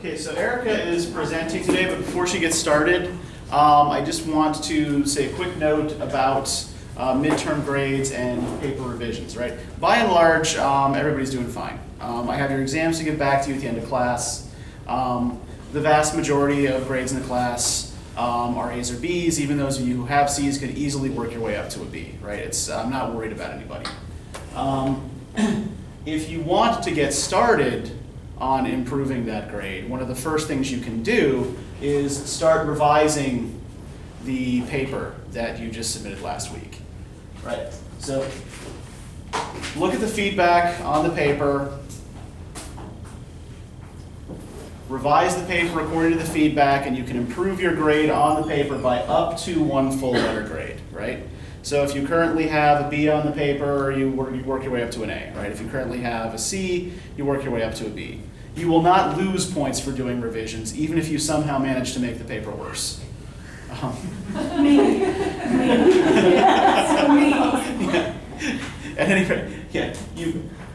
Okay, so Erica is presenting today, but before she gets started, I just want to say a quick note about midterm grades and paper revisions, right? By and large, everybody's doing fine. I have your exams to get back to you at the end of class. The vast majority of grades in the class are A's or B's. Even those of you who have C's could easily work your way up to a B, right? I'm not worried about anybody. If you want to get started on improving that grade, one of the first things you can do is start revising the paper that you just submitted last week, right? So look at the feedback on the paper, revise the paper according to the feedback, and you can improve your grade on the paper by up to 1 full letter grade, right? So if you currently have a B on the paper, you work your way up to an A, right? If you currently have a C, you work your way up to a B. You will not lose points for doing revisions, even if you somehow manage to make the paper worse. Me. Yeah. At any rate, yeah,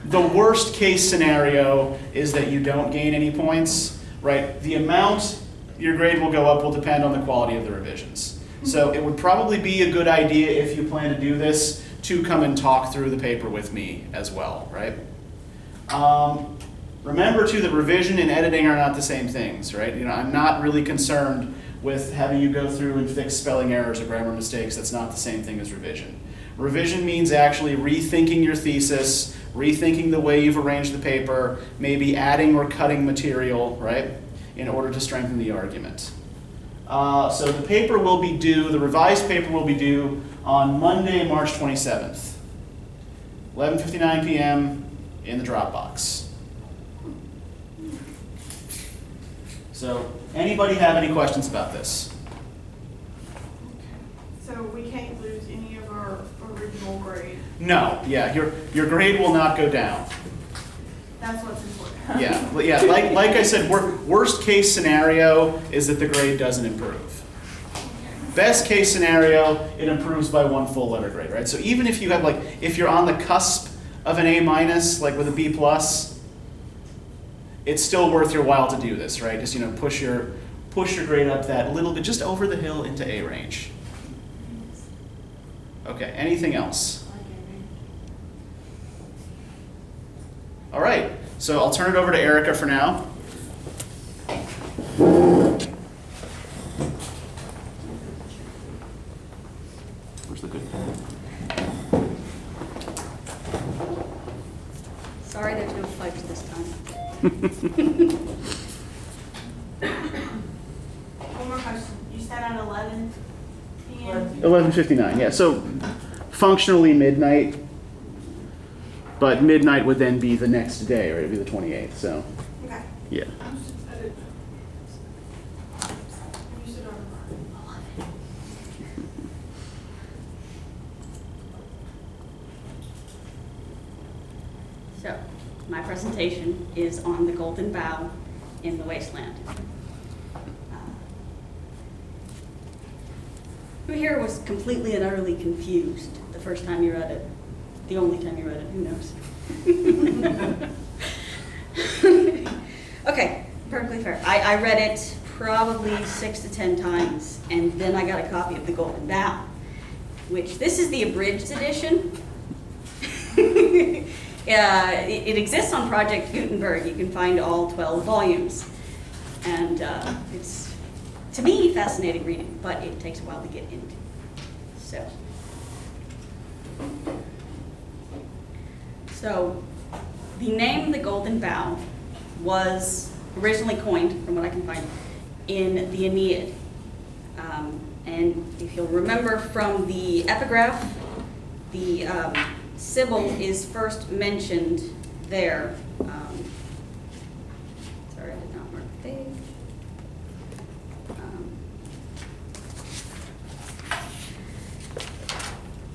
the worst case scenario is that you don't gain any points, right? The amount your grade will go up will depend on the quality of the revisions. So it would probably be a good idea, if you plan to do this, to come and talk through the paper with me as well, right? Remember too that revision and editing are not the same things, right? I'm not really concerned with having you go through and fix spelling errors or grammar mistakes. That's not the same thing as revision. Revision means actually rethinking your thesis, rethinking the way you've arranged the paper, maybe adding or cutting material, right, in order to strengthen the argument. So the paper will be due, the revised paper will be due on Monday, March 27th, 11:59 p.m. in the Dropbox. So anybody have any questions about this? So we can't lose any of our original grade? No, yeah, your grade will not go down. That's what's important. Yeah, like I said, worst case scenario is that the grade doesn't improve. Best case scenario, it improves by 1 full letter grade, right? So even if you have if you're on the cusp of an A minus, like with a B plus, it's still worth your while to do this, right? Just push your grade up that little bit, just over the hill into A range. Okay, anything else? All right, so I'll turn it over to Erica for now. Where's the good pen? Sorry, there's no fudge this time. One more question. You said at 11 p.m.? 11:59, yeah, so functionally midnight, but midnight would then be the next day, right? It would be the 28th, so, Okay. yeah. You said on 11. So, my presentation is on the Golden Bough in the wasteland. Who here was completely and utterly confused the first time you read it? The only time you read it, who knows? Okay, perfectly fair. I read it probably 6 to 10 times, and then I got a copy of the Golden Bough, which this is the abridged edition. It exists on Project Gutenberg. You can find all 12 volumes. And it's, to me, fascinating reading, but it takes a while to get into. So the name the Golden Bough was originally coined, from what I can find, in the Aeneid. And if you'll remember from the epigraph, the Sibyl is first mentioned there. Sorry, I did not mark the page.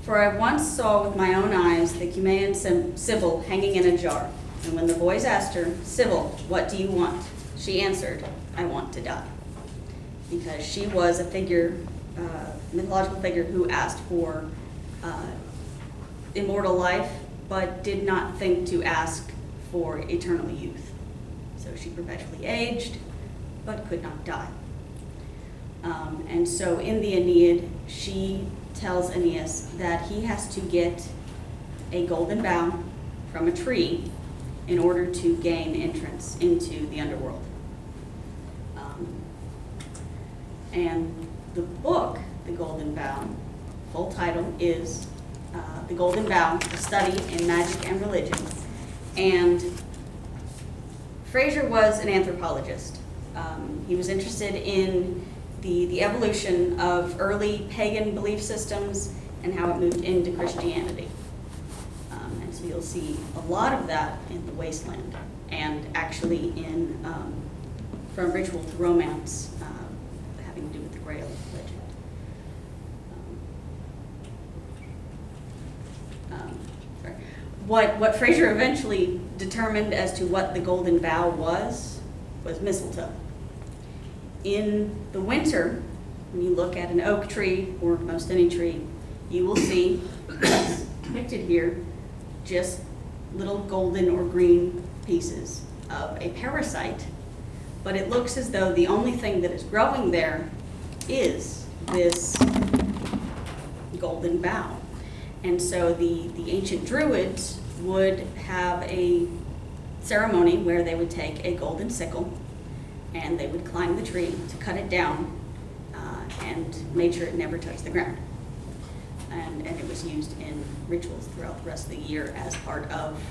For I once saw with my own eyes the Cumaean Sibyl hanging in a jar. And when the boys asked her, "Sibyl, what do you want?" she answered, "I want to die." Because she was a figure, mythological figure who asked for immortal life, but did not think to ask for eternal youth. So she perpetually aged, but could not die. And so in the Aeneid, she tells Aeneas that he has to get a golden bough from a tree in order to gain entrance into the underworld. And the book, The Golden Bough, full title is The Golden Bough, A Study in Magic and Religion. And Fraser was an anthropologist. He was interested in the evolution of early pagan belief systems and how it moved into Christianity. And so you'll see a lot of that in The Wasteland, and actually in From Ritual to Romance, having to do with the Grail legend. Sorry. What Fraser eventually determined as to what the golden bough was mistletoe. In the winter, when you look at an oak tree or most any tree, you will see, as depicted here, just little golden or green pieces of a parasite, but it looks as though the only thing that is growing there is this golden bough. And so the ancient Druids would have a ceremony where they would take a golden sickle and they would climb the tree to cut it down and made sure it never touched the ground. And it was used in rituals throughout the rest of the year as part of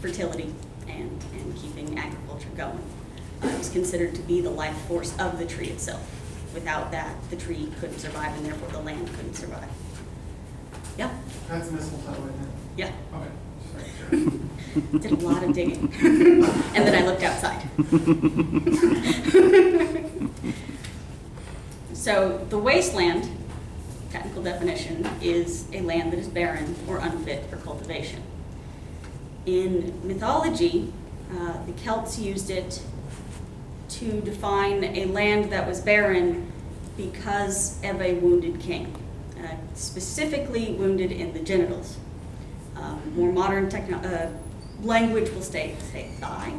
fertility and keeping agriculture going. It was considered to be the life force of the tree itself. Without that, the tree couldn't survive, and therefore the land couldn't survive. Yeah? That's mistletoe, isn't it? Yeah. Okay. Just making sure. Did a lot of digging. And then I looked outside. So the wasteland, technical definition, is a land that is barren or unfit for cultivation. In mythology, the Celts used it to define a land that was barren because of a wounded king, specifically wounded in the genitals. More modern language will say thigh,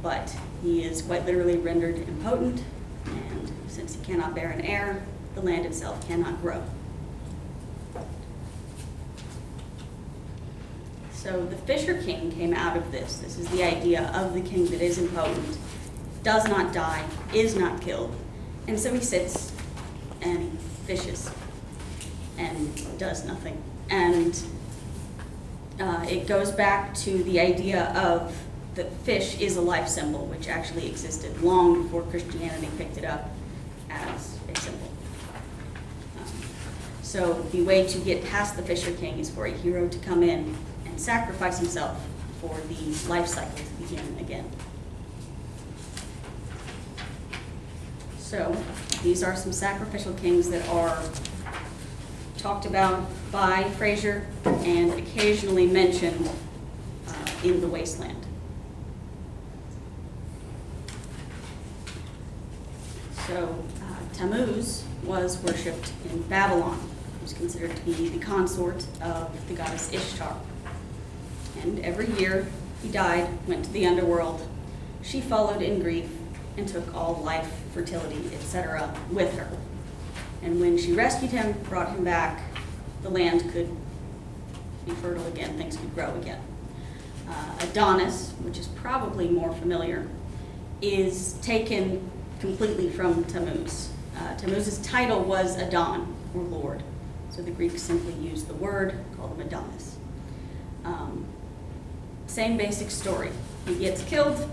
but he is quite literally rendered impotent, and since he cannot bear an heir, the land itself cannot grow. So the Fisher King came out of this. This is the idea of the king that is impotent, does not die, is not killed, and so he sits and he fishes and does nothing. And it goes back to the idea of that fish is a life symbol, which actually existed long before Christianity picked it up as a symbol. So the way to get past the Fisher King is for a hero to come in and sacrifice himself for the life cycle to begin again. So these are some sacrificial kings that are talked about by Fraser and occasionally mentioned in The Wasteland. So Tammuz was worshipped in Babylon. He was considered to be the consort of the goddess Ishtar. And every year he died, went to the underworld. She followed in grief and took all life, fertility, etc. with her. And when she rescued him, brought him back, the land could be fertile again, things could grow again. Adonis, which is probably more familiar, is taken completely from Tammuz. Tammuz's title was Adon, or Lord. So the Greeks simply used the word, called him Adonis. Same basic story. He gets killed,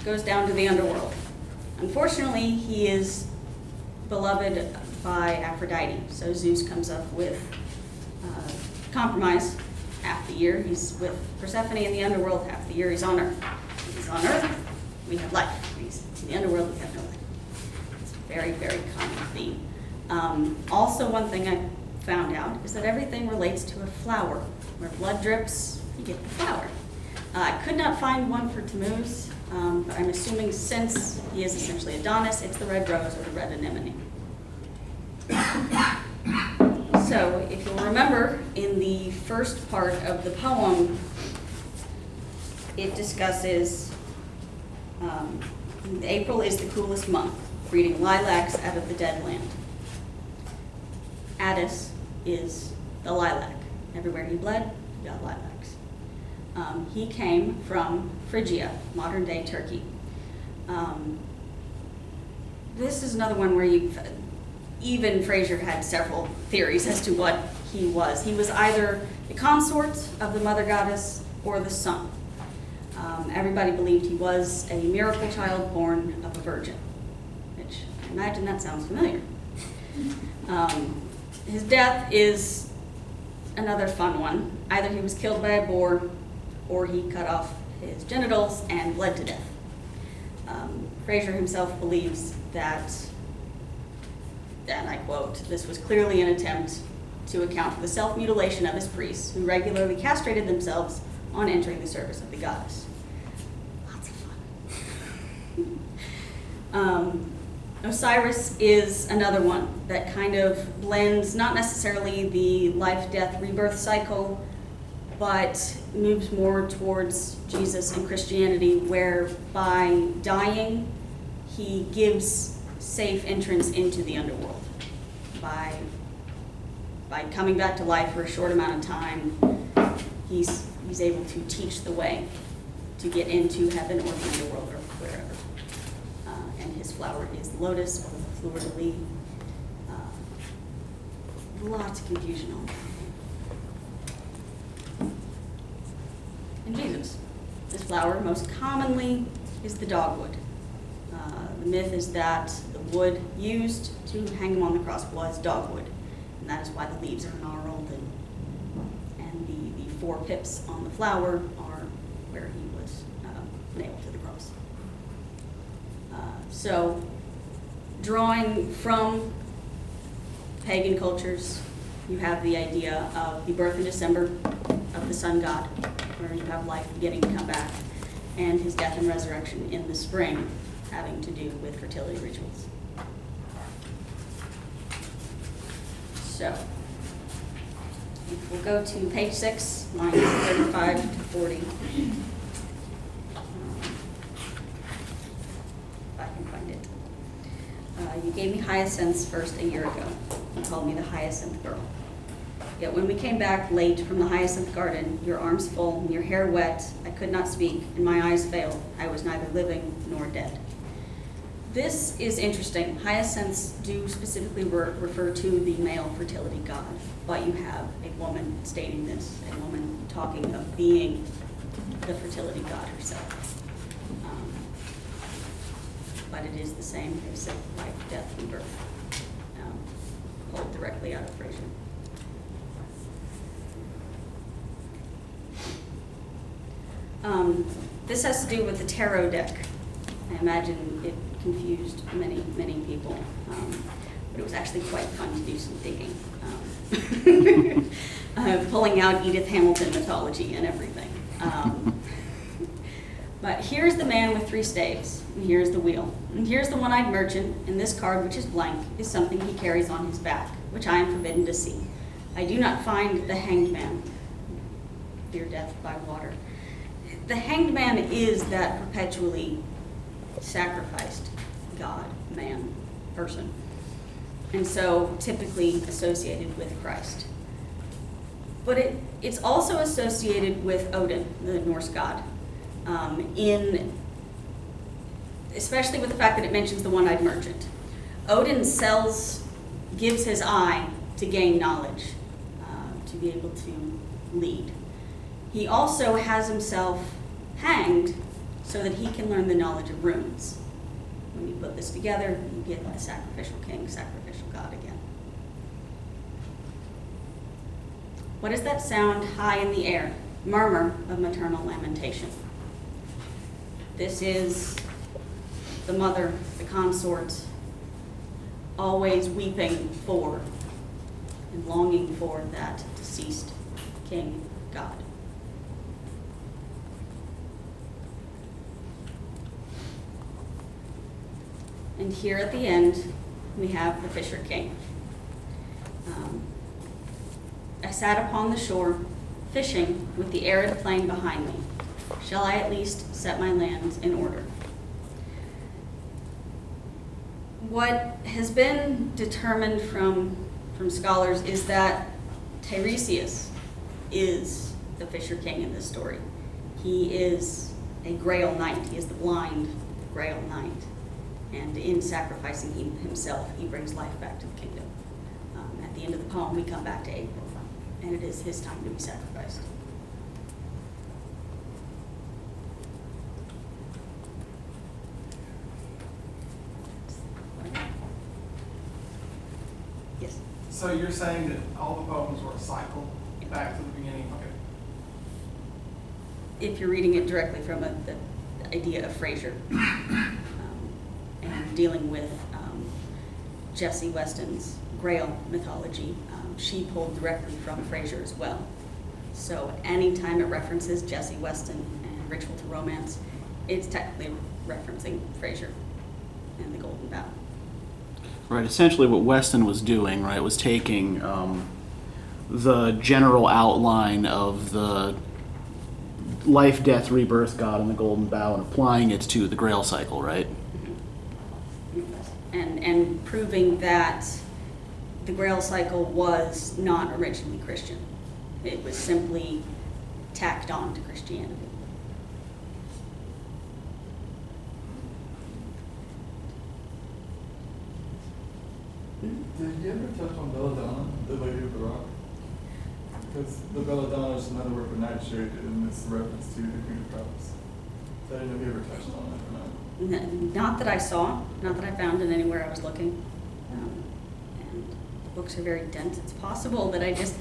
goes down to the underworld. Unfortunately, he is beloved by Aphrodite. So Zeus comes up with compromise. Half the year he's with Persephone in the underworld, half the year he's on Earth. He's on Earth, we have life. He's in the underworld, we have no life. It's a very, very common theme. Also, one thing I found out is that everything relates to a flower. Where blood drips, you get the flower. I could not find one for Tammuz, but I'm assuming since he is essentially Adonis, it's the red rose or the red anemone. So, if you'll remember, in the first part of the poem, it discusses, April is the coolest month, breeding lilacs out of the dead land. Attis is the lilac. Everywhere he bled, he got lilacs. He came from Phrygia, modern day Turkey. This is another one where even Fraser had several theories as to what he was. He was either the consort of the mother goddess or the son. Everybody believed he was a miracle child born of a virgin, which I imagine that sounds familiar. His death is another fun one. Either he was killed by a boar or he cut off his genitals and bled to death. Fraser himself believes that, and I quote, "This was clearly an attempt to account for the self-mutilation of his priests, who regularly castrated themselves on entering the service of the goddess." Lots of fun. Osiris is another one that kind of blends not necessarily the life-death rebirth cycle, but moves more towards Jesus and Christianity, where by dying, he gives safe entrance into the underworld. By coming back to life for a short amount of time, he's able to teach the way to get into heaven or the underworld or wherever. And his flower is the lotus or the fleur-de-lis. Lots of confusion on that. And Jesus. This flower most commonly is the dogwood. The myth is that the wood used to hang him on the cross was dogwood, and that is why the leaves are gnarled, and the 4 pips on the flower are where he was nailed to the cross. So, drawing from pagan cultures, you have the idea of the birth in December of the sun god, where you have life beginning to come back, and his death and resurrection in the spring, having to do with fertility rituals. So, we'll go to page 6, lines 35 to 40. If I can find it. You gave me hyacinths first a year ago. You called me the hyacinth girl. Yet when we came back late from the hyacinth garden, your arms full, and your hair wet, I could not speak, and my eyes failed. I was neither living nor dead. This is interesting. Hyacinths do specifically refer to the male fertility god, but you have a woman stating this, a woman talking of being the fertility god herself. But it is the same basic life, death, and birth, pulled directly out of Fraser. This has to do with the tarot deck. I imagine it confused many, many people, but it was actually quite fun to do some digging. Pulling out Edith Hamilton mythology and everything. But here's the man with 3 staves, and here's the wheel. And here's the one-eyed merchant, and this card, which is blank, is something he carries on his back, which I am forbidden to see. I do not find the hanged man. Fear death by water. The hanged man is that perpetually sacrificed God, man, person. And so typically associated with Christ. But it's also associated with Odin, the Norse god, especially with the fact that it mentions the one-eyed merchant. Odin gives his eye to gain knowledge, to be able to lead. He also has himself hanged so that he can learn the knowledge of runes. When you put this together, you get a sacrificial king, sacrificial god again. What is that sound high in the air? Murmur of maternal lamentation. This is the mother, the consort, always weeping for and longing for that deceased king, God. And here at the end, we have the Fisher King. I sat upon the shore, fishing with the arid plain behind me, shall I at least set my lands in order. What has been determined from scholars is that Tiresias is the Fisher King in this story. He is a Grail Knight. He is the blind Grail Knight. And in sacrificing himself, he brings life back to the kingdom. At the end of the poem, we come back to April, and it is his time to be sacrificed. Yes. So you're saying that all the poems were a cycle back to the beginning? Okay. If you're reading it directly from the idea of Fraser, and dealing with Jessie Weston's Grail mythology, she pulled directly from Fraser as well. So anytime it references Jessie Weston and Ritual to Romance, it's technically referencing Fraser and the Golden Bough. Right, essentially what Weston was doing, right, was taking the general outline of the life, death, rebirth god in the Golden Bough and applying it to the Grail cycle, right? And proving that the Grail cycle was not originally Christian. It was simply tacked on to Christianity. Did you ever touch on belladonna, the lady of the rock? Because the belladonna is another word for nightshade, and it's a reference to the Queen of Cups. So I didn't know if you ever touched on that or not. Not that I saw, not that I found it anywhere I was looking. And books are very dense. It's possible that I just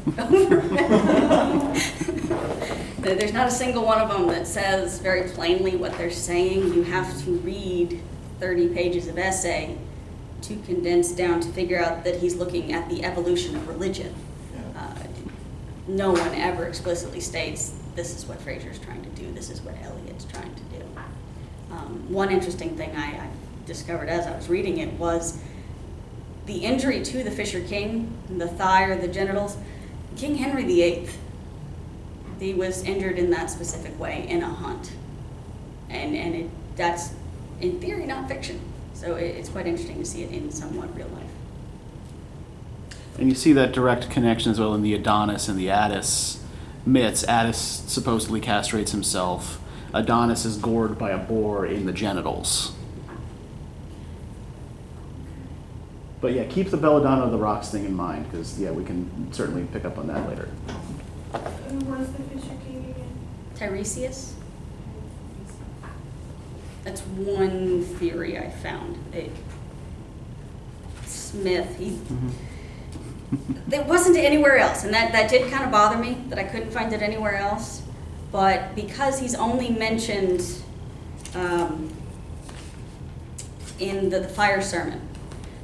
There's not a single one of them that says very plainly what they're saying. You have to read 30 pages of essay to condense down to figure out that he's looking at the evolution of religion. Yeah. No one ever explicitly states, this is what Fraser's trying to do, this is what Eliot's trying to do. One interesting thing I discovered as I was reading it was the injury to the Fisher King, the thigh or the genitals, King Henry VIII, he was injured in that specific way in a hunt. And that's, in theory, not fiction. So it's quite interesting to see it in somewhat real life. And you see that direct connection as well in the Adonis and the Attis myths. Attis supposedly castrates himself. Adonis is gored by a boar in the genitals. But yeah, keep the belladonna of the rocks thing in mind, because yeah, we can certainly pick up on that later. And what is the Fisher King again? Tiresias? That's one theory I found. Smith, it wasn't anywhere else, and that did kind of bother me, that I couldn't find it anywhere else. But because he's only mentioned in the fire sermon,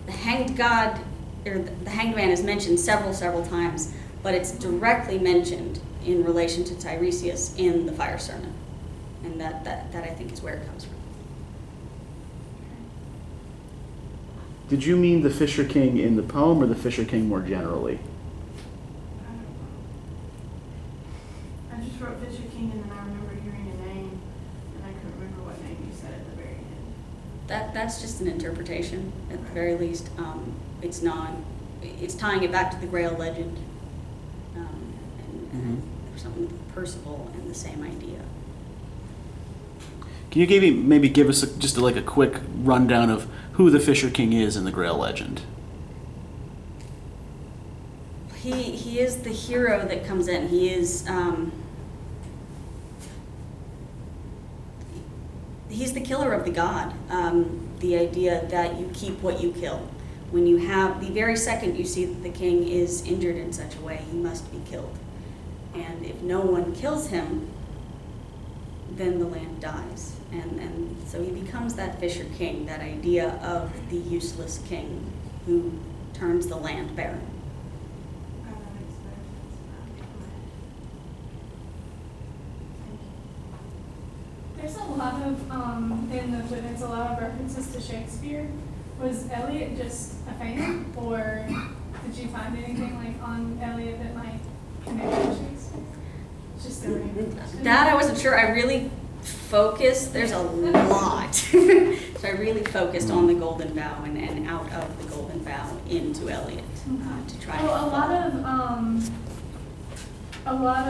the hanged god, or the hanged man is mentioned several times, but it's directly mentioned in relation to Tiresias in the fire sermon. And that I think is where it comes from. Did you mean the Fisher King in the poem or the Fisher King more generally? I don't know. I just wrote Fisher King and then I remember hearing a name and I couldn't remember what name you said at the very end. That's just an interpretation, at the very least. It's tying it back to the Grail legend, and something with Percival and the same idea. Can you maybe give us just a quick rundown of who the Fisher King is in the Grail legend? He is the hero that comes in. He is he's the killer of the god. The idea that you keep what you kill. When you have the very second you see that the king is injured in such a way, he must be killed. And if no one kills him, then the land dies. And so he becomes that Fisher King, that idea of the useless king who turns the land barren. That makes better sense. Thank you. There's a lot of, in the there's a lot of references to Shakespeare. Was Eliot just a fan, or did you find anything like on Eliot that might connect to Shakespeare? It's just the rain. That I wasn't sure. I really focused. There's a lot. So I really focused on the Golden Bough and out of the Golden Bough into Eliot to try. Well,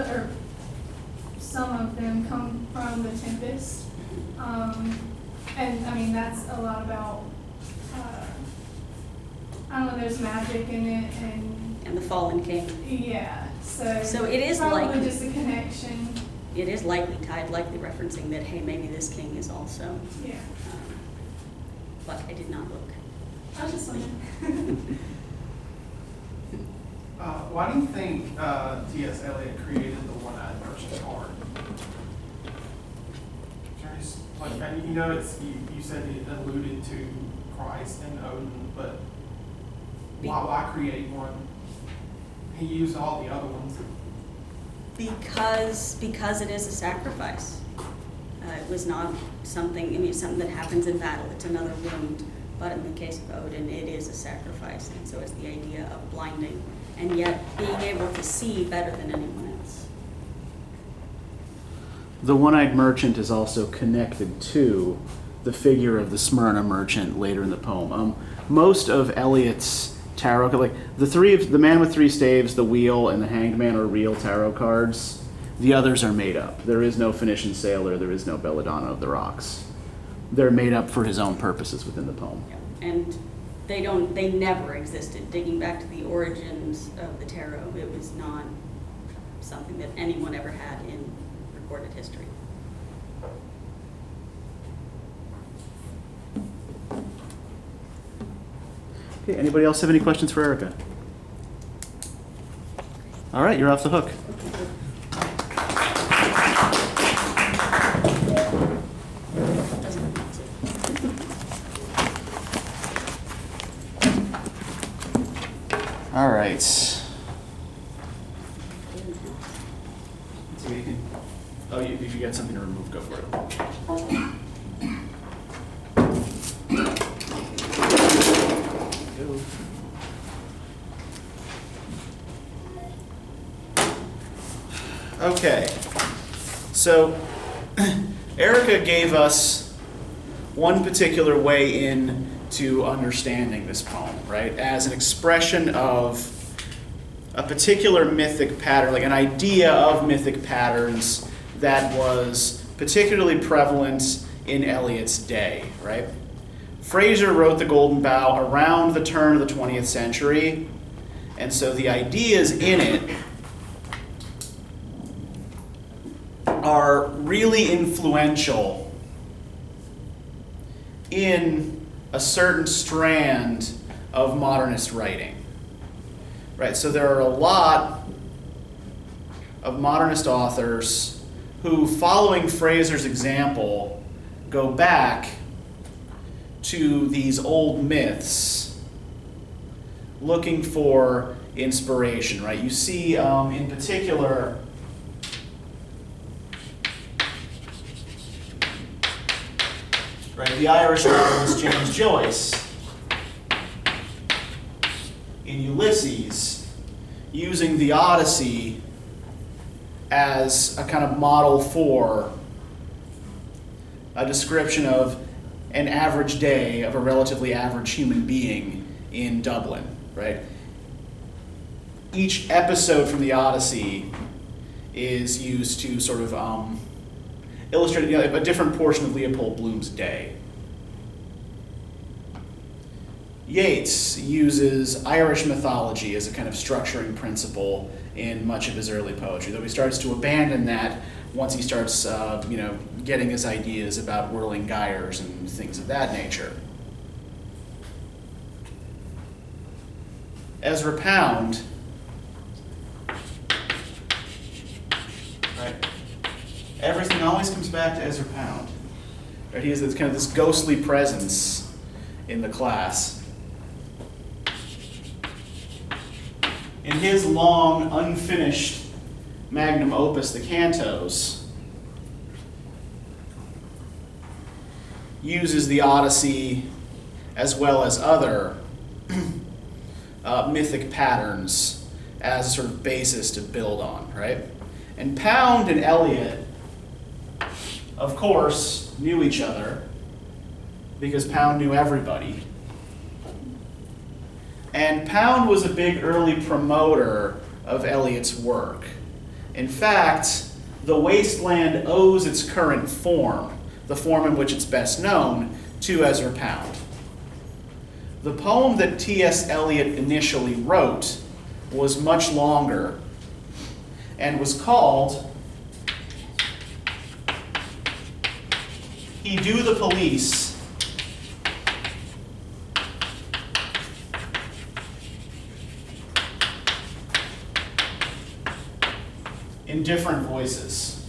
or some of them come from the Tempest, and I mean that's a lot about. I don't know. There's magic in it, and the Fallen King. yeah. So it is probably likely. just a connection. It is likely tied, likely referencing that, hey, maybe this king is also. Yeah. But I did not look. I was just wondering. Why do you think T.S. Eliot created the one-eyed merchant card? Curious, like, and you know, you said it alluded to Christ and Odin, but why create one? He used all the other ones. Because it is a sacrifice. It was not something, I mean, it's something that happens in battle. It's another wound. But in the case of Odin, it is a sacrifice. And so it's the idea of blinding and yet being able to see better than anyone else. The one-eyed merchant is also connected to the figure of the Smyrna merchant later in the poem. Most of Eliot's tarot, like the man with three staves, the wheel, and the hanged man are real tarot cards. The others are made up. There is no Phoenician sailor. There is no Belladonna of the Rocks. They're made up for his own purposes within the poem. And they never existed. Digging back to the origins of the tarot, it was not something that anyone ever had in recorded history. Okay, anybody else have any questions for Erica? All right, you're off the hook. All right. So you can, if you got something to remove, go for it. Okay, so Erica gave us one particular way in to understanding this poem, right? As an expression of a particular mythic pattern, like an idea of mythic patterns that was particularly prevalent in Eliot's day, right? Fraser wrote the Golden Bough around the turn of the 20th century, and so the ideas in it are really influential in a certain strand of modernist writing, right? So there are a lot of modernist authors who, following Fraser's example, go back to these old myths looking for inspiration, right? You see, in particular, right, the Irish novelist James Joyce in Ulysses, using the Odyssey as a kind of model for a description of an average day of a relatively average human being in Dublin, right? Each episode from the Odyssey is used to sort of illustrate a different portion of Leopold Bloom's day. Yeats uses Irish mythology as a kind of structuring principle in much of his early poetry, though he starts to abandon that once he starts getting his ideas about whirling gyres and things of that nature. Ezra Pound, right? Everything always comes back to Ezra Pound. Right? He has this kind of this ghostly presence in the class. In his long, unfinished magnum opus, The Cantos, uses the Odyssey as well as other mythic patterns as a sort of basis to build on, right? And Pound and Eliot, of course, knew each other because Pound knew everybody. And Pound was a big early promoter of Eliot's work. In fact, The Wasteland owes its current form, the form in which it's best known, to Ezra Pound. The poem that T.S. Eliot initially wrote was much longer and was called He Do the Police in Different Voices.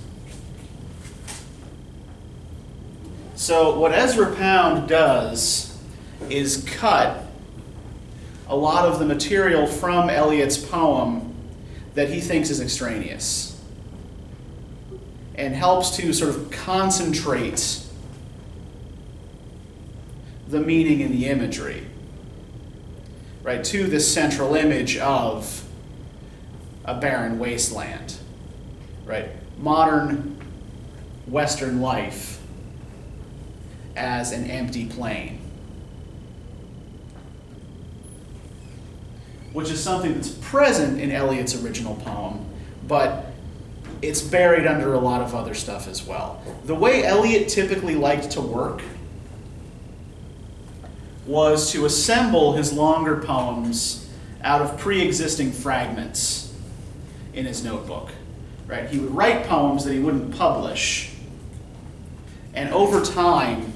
So what Ezra Pound does is cut a lot of the material from Eliot's poem that he thinks is extraneous and helps to sort of concentrate the meaning and the imagery, right, to this central image of a barren wasteland, right? Modern Western life as an empty plain, which is something that's present in Eliot's original poem, but it's buried under a lot of other stuff as well. The way Eliot typically liked to work was to assemble his longer poems out of pre-existing fragments in his notebook. Right? He would write poems that he wouldn't publish, and over time,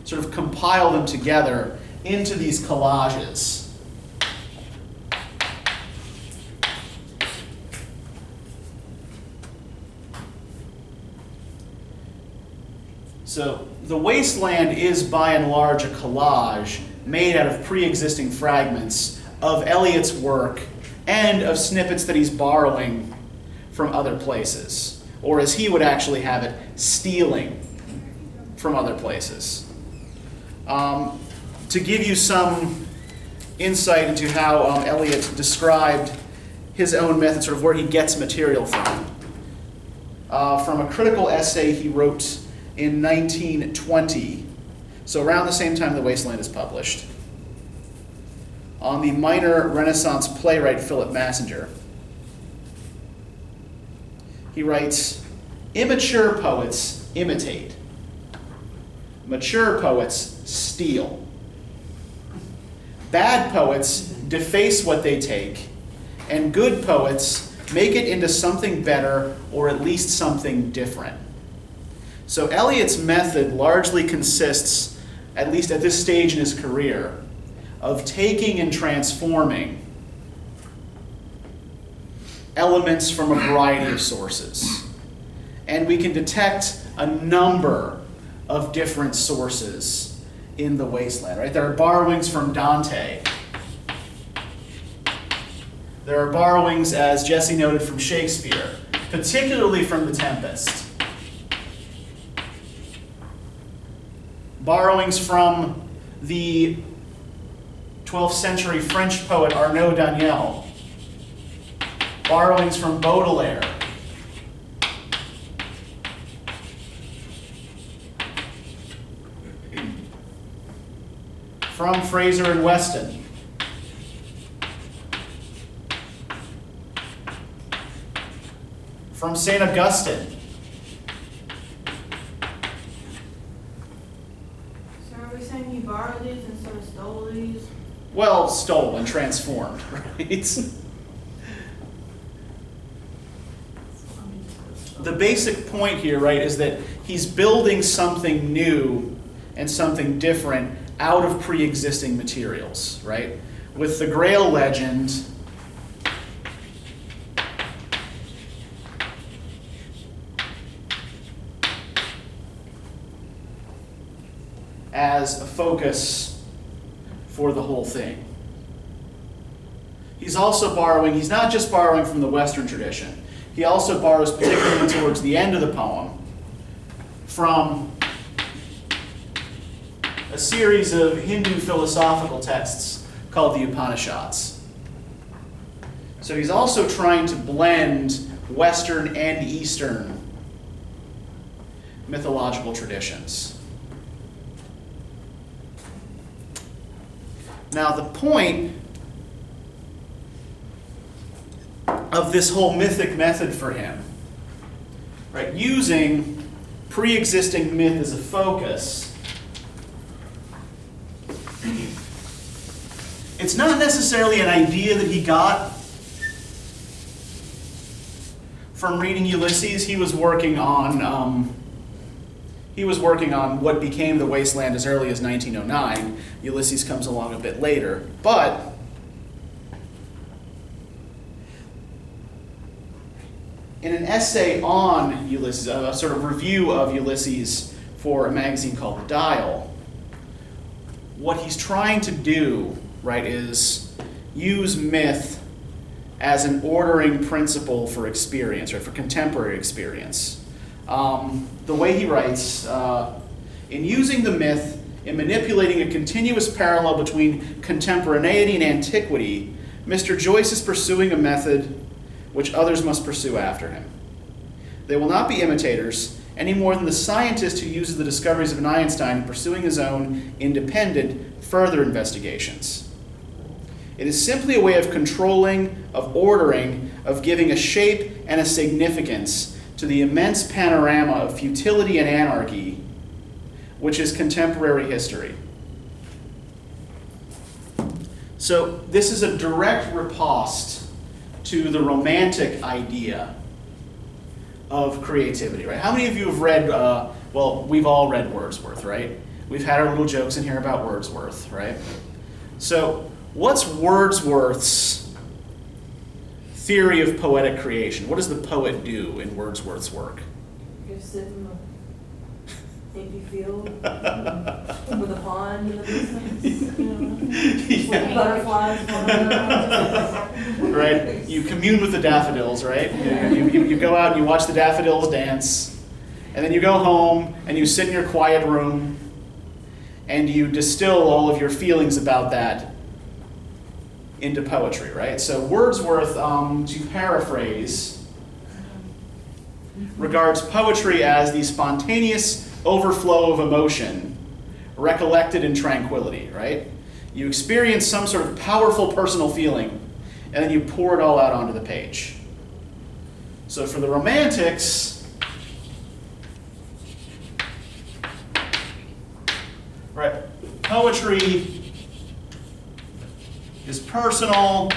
sort of compile them together into these collages. So The Wasteland is by and large a collage made out of pre-existing fragments of Eliot's work and of snippets that he's borrowing from other places, or as he would actually have it, stealing from other places. To give you some insight into how Eliot described his own method, sort of where he gets material from a critical essay he wrote in 1920, so around the same time The Wasteland is published, on the minor Renaissance playwright Philip Massinger. He writes, "Immature poets imitate. Mature poets steal. Bad poets deface what they take, and good poets make it into something better or at least something different." So Eliot's method largely consists, at least at this stage in his career, of taking and transforming elements from a variety of sources. And we can detect a number of different sources in The Wasteland, right? There are borrowings from Dante. There are borrowings, as Jesse noted, from Shakespeare, particularly from The Tempest. Borrowings from the 12th century French poet Arnaud Daniel. Borrowings from Baudelaire. From Fraser and Weston. From St. Augustine. So are we saying you borrowed these instead of stole these? Well, stolen, transformed, right? The basic point here, right, is that he's building something new and something different out of pre-existing materials, right? With the Grail legend, as a focus for the whole thing. He's also borrowing, he's not just borrowing from the Western tradition, he also borrows, particularly towards the end of the poem, from a series of Hindu philosophical texts called the Upanishads. So he's also trying to blend Western and Eastern mythological traditions. Now, the point of this whole mythic method for him, right, using pre-existing myth as a focus, it's not necessarily an idea that he got from reading Ulysses. He was working on what became The Wasteland as early as 1909. Ulysses comes along a bit later, but in an essay on Ulysses, a sort of review of Ulysses for a magazine called The Dial, what he's trying to do, right, is use myth as an ordering principle for experience, right, for contemporary experience. The way he writes, in using the myth, in manipulating a continuous parallel between contemporaneity and antiquity, Mr. Joyce is pursuing a method which others must pursue after him. They will not be imitators any more than the scientist who uses the discoveries of Einstein in pursuing his own independent further investigations. It is simply a way of controlling, of ordering, of giving a shape and a significance to the immense panorama of futility and anarchy, which is contemporary history. So this is a direct riposte to the romantic idea of creativity, right? How many of you have read, well, we've all read Wordsworth, right? We've had our little jokes in here about Wordsworth, right? So what's Wordsworth's theory of poetic creation? What does the poet do in Wordsworth's work? You sit in the empty field with a pond in the distance, you know, with butterflies flying around. Right? You commune with the daffodils, right? You go out and you watch the daffodils dance, and then you go home and you sit in your quiet room and you distill all of your feelings about that into poetry, right? So Wordsworth, to paraphrase, regards poetry as the spontaneous overflow of emotion recollected in tranquility, right? You experience some sort of powerful personal feeling, and then you pour it all out onto the page. So for the Romantics, right, poetry is personal,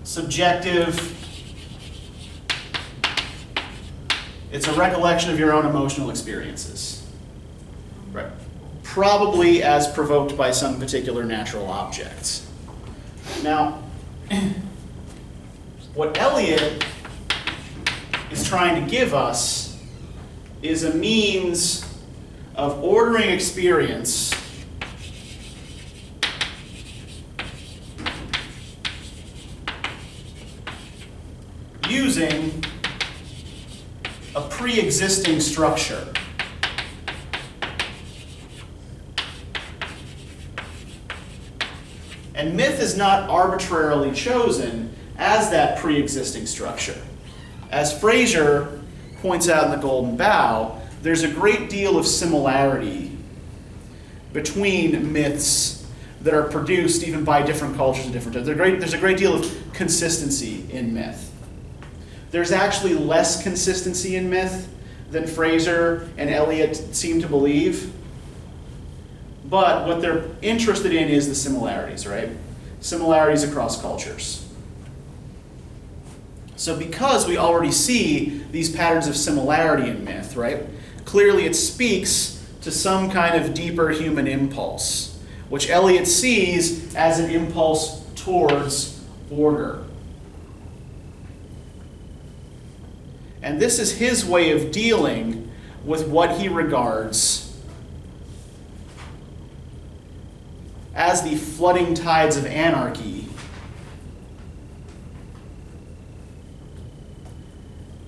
subjective. It's a recollection of your own emotional experiences. Right. Probably as provoked by some particular natural objects. Now, what Eliot is trying to give us is a means of ordering experience using a pre-existing structure. And myth is not arbitrarily chosen as that pre-existing structure. As Fraser points out in the Golden Bough, there's a great deal of similarity between myths that are produced even by different cultures and different times. There's a great deal of consistency in myth. There's actually less consistency in myth than Fraser and Eliot seem to believe. But what they're interested in is the similarities, right? Similarities across cultures. So because we already see these patterns of similarity in myth, right? Clearly it speaks to some kind of deeper human impulse, which Eliot sees as an impulse towards order. And this is his way of dealing with what he regards as the flooding tides of anarchy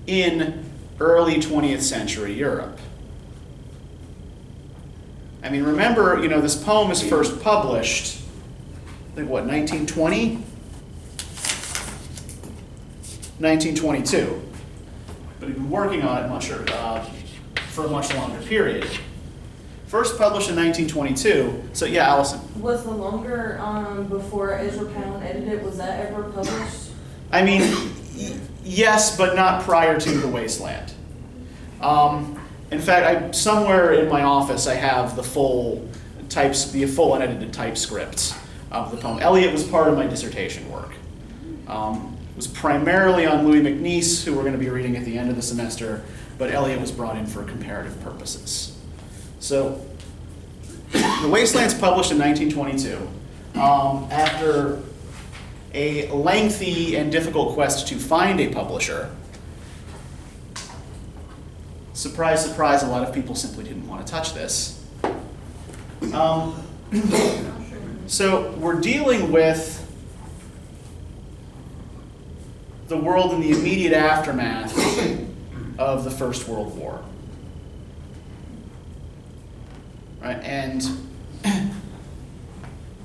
in early 20th century Europe. I mean, remember, this poem is first published, I think, 1920? 1922, but he'd been working on it for a much longer period. First published in 1922, so yeah, Allison. Was the longer, before Ezra Pound edited, was that ever published? I mean, yes, but not prior to The Wasteland. In fact, somewhere in my office I have the full unedited typescript of the poem. Eliot was part of my dissertation work. It was primarily on Louis MacNeice, who we're going to be reading at the end of the semester, but Eliot was brought in for comparative purposes. So, The Wasteland's published in 1922. After a lengthy and difficult quest to find a publisher, surprise, surprise, a lot of people simply didn't want to touch this. So we're dealing with the world in the immediate aftermath of the First World War. Right? And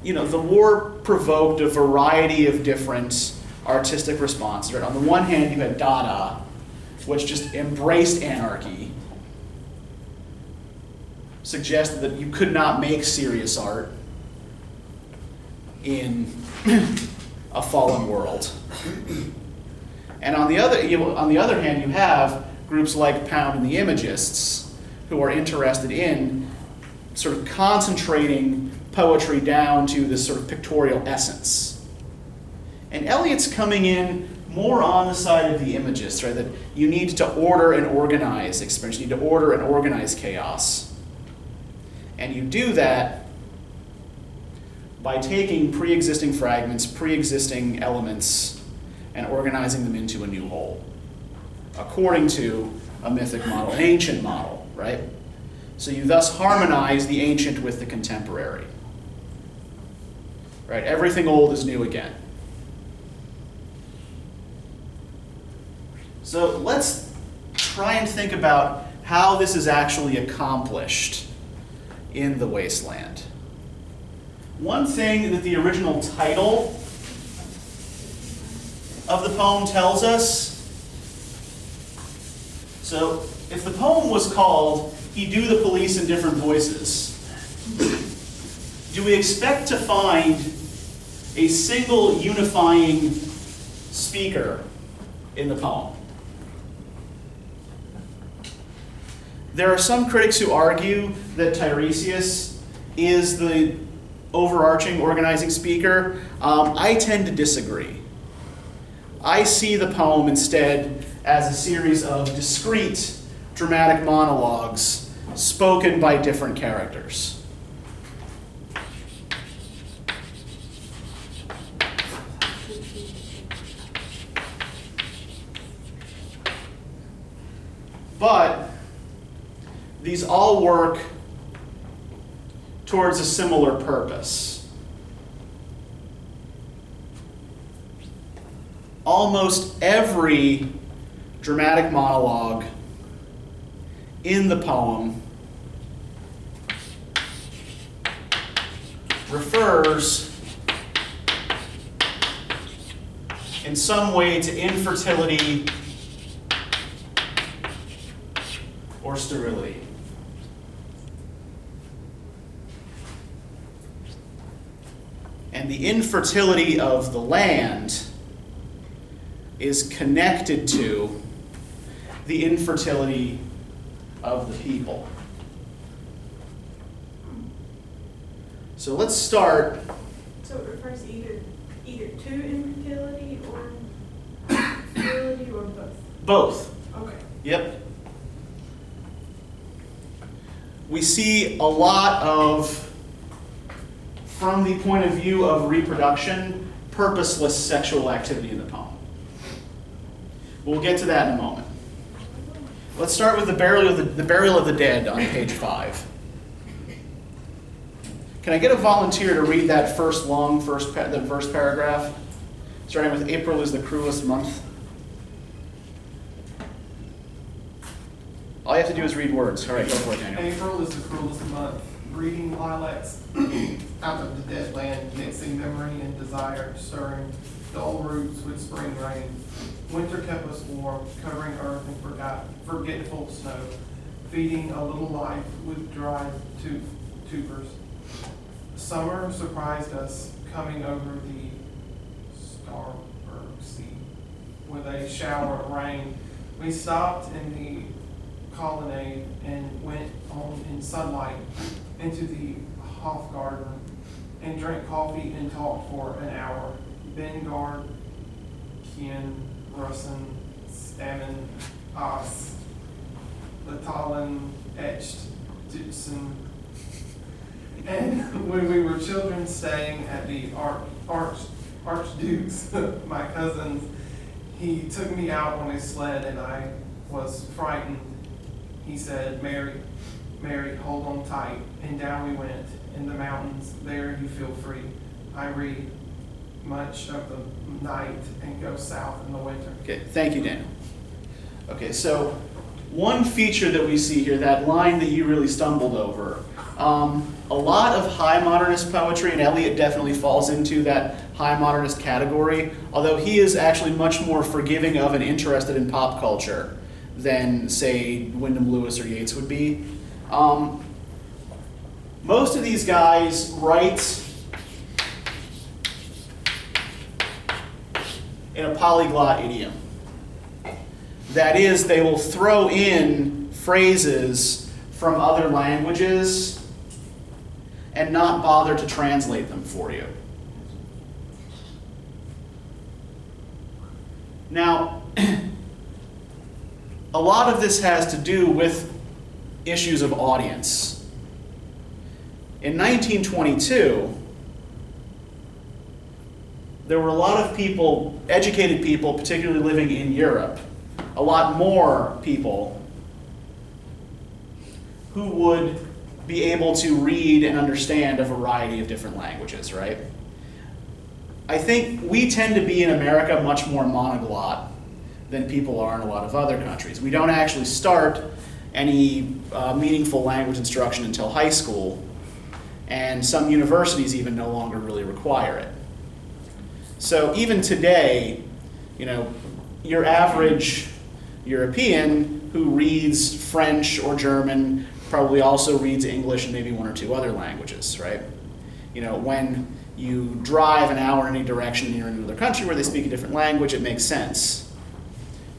the war provoked a variety of different artistic responses. Right? On the one hand, you had Dada, which just embraced anarchy, suggested that you could not make serious art in a fallen world. And on the other hand, you have groups like Pound and the Imagists, who are interested in sort of concentrating poetry down to this sort of pictorial essence. And Eliot's coming in more on the side of the Imagists, right? That you need to order and organize experience, you need to order and organize chaos. And you do that by taking pre-existing fragments, pre-existing elements, and organizing them into a new whole, according to a mythic model, an ancient model, right? So you thus harmonize the ancient with the contemporary. Right? Everything old is new again. So let's try and think about how this is actually accomplished in The Wasteland. One thing that the original title of the poem tells us, so if the poem was called "He Do the Police in Different Voices," do we expect to find a single unifying speaker in the poem? There are some critics who argue that Tiresias is the overarching organizing speaker. I tend to disagree. I see the poem instead as a series of discrete dramatic monologues spoken by different characters. But these all work towards a similar purpose. Almost every dramatic monologue in the poem refers in some way to infertility or sterility. And the infertility of the land is connected to the infertility of the people. So let's start. So it refers either to infertility or sterility or both? Both. Okay. Yep. We see a lot of, from the point of view of reproduction, purposeless sexual activity in the poem. We'll get to that in a moment. Let's start with the burial of the dead on page 5. Can I get a volunteer to read that first paragraph, starting with "April is the cruelest month"? All you have to do is read words. All right, go for it, Daniel. April is the cruelest month, breeding lilacs out of the dead land, mixing memory and desire, stirring dull roots with spring rain. Winter kept us warm, covering earth in forgetful snow, feeding a little life with dried tubers. Summer surprised us, coming over the starboard sea with a shower of rain. We stopped in the colonnade and went on in sunlight into the Hofgarten and drank coffee and talked for an hour. Bengard, Kien, Russen, Stammen, Os, Latalen, etched, Dutsen. And when we were children staying at the Archduke's, my cousin's, he took me out on his sled and I was frightened. He said, Mary, Mary, hold on tight. And down we went in the mountains. There you feel free. I read much of the night and go south in the winter. Okay, thank you, Daniel. Okay, so one feature that we see here, that line that you really stumbled over, a lot of high modernist poetry, and Eliot definitely falls into that high modernist category, although he is actually much more forgiving of and interested in pop culture than, say, Wyndham Lewis or Yeats would be. Most of these guys write in a polyglot idiom. That is, they will throw in phrases from other languages and not bother to translate them for you. Now, a lot of this has to do with issues of audience. In 1922, there were a lot of people, educated people, particularly living in Europe, a lot more people who would be able to read and understand a variety of different languages, right? I think we tend to be in America much more monoglot than people are in a lot of other countries. We don't actually start any meaningful language instruction until high school, and some universities even no longer really require it. So even today, you know, your average European who reads French or German probably also reads English and maybe one or two other languages, right? You know, when you drive an hour in any direction and you're in another country where they speak a different language, it makes sense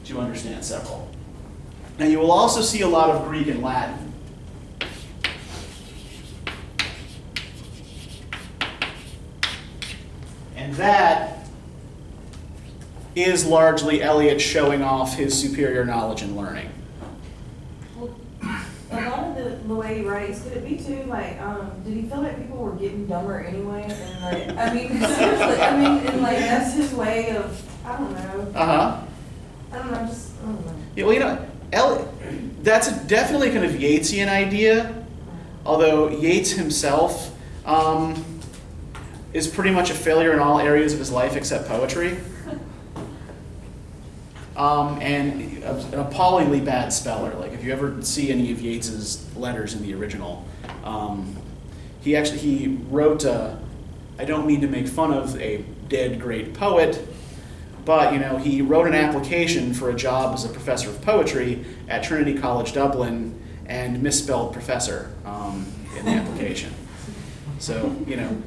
to understand several. Now you will also see a lot of Greek and Latin. And that is largely Eliot showing off his superior knowledge and learning. Well, a lot of the way he writes, could it be too, like, did he feel like people were getting dumber anyway? And like, I mean, seriously, I mean, and like, that's his way of, I don't know. Uh-huh. I don't know, just, I don't know. Yeah, well, you know, Eliot, that's definitely kind of Yeatsian idea, although Yeats himself is pretty much a failure in all areas of his life except poetry. And an appallingly bad speller. Like, if you ever see any of Yeats's letters in the original, he wrote, I don't mean to make fun of a dead great poet, but, you know, he wrote an application for a job as a professor of poetry at Trinity College Dublin and misspelled professor in the application. So, you know,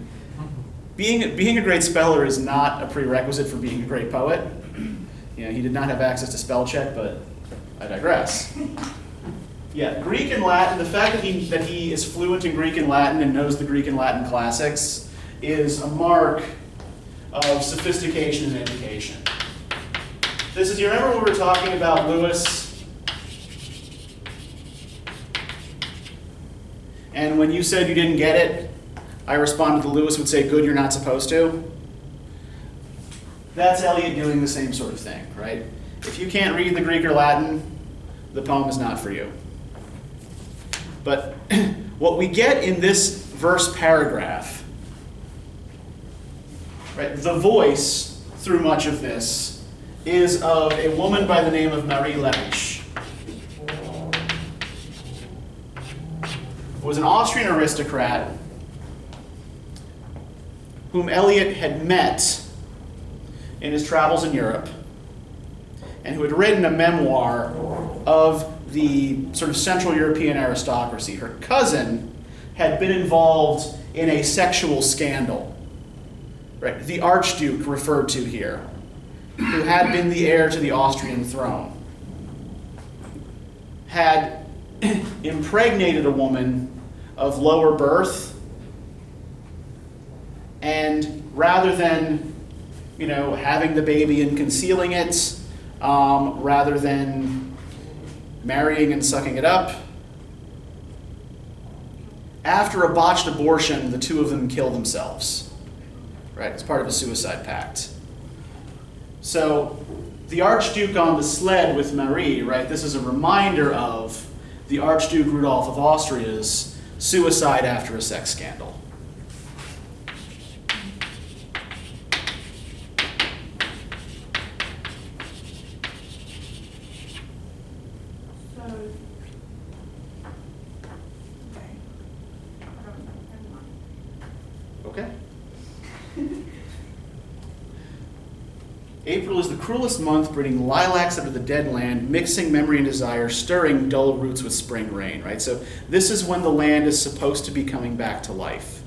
being a great speller is not a prerequisite for being a great poet. You know, he did not have access to spell check, but I digress. Yeah, Greek and Latin, the fact that he is fluent in Greek and Latin and knows the Greek and Latin classics is a mark of sophistication in education. This is, you remember when we were talking about Lewis? And when you said you didn't get it, I responded that Lewis would say, good, you're not supposed to. That's Eliot doing the same sort of thing, right? If you can't read the Greek or Latin, the poem is not for you. But what we get in this verse paragraph, right, the voice through much of this is of a woman by the name of Marie Lemich, who was an Austrian aristocrat whom Eliot had met in his travels in Europe, and who had written a memoir of the sort of Central European aristocracy. Her cousin had been involved in a sexual scandal, right? The Archduke referred to here, who had been the heir to the Austrian throne, had impregnated a woman of lower birth, and rather than, having the baby and concealing it, rather than marrying and sucking it up, after a botched abortion, the two of them kill themselves, right? It's part of a suicide pact. So the Archduke on the sled with Marie, right? This is a reminder of the Archduke Rudolph of Austria's suicide after a sex scandal. So, okay. Never mind. Okay. April is the cruelest month, bringing lilacs out of the dead land, mixing memory and desire, stirring dull roots with spring rain, right? So this is when the land is supposed to be coming back to life.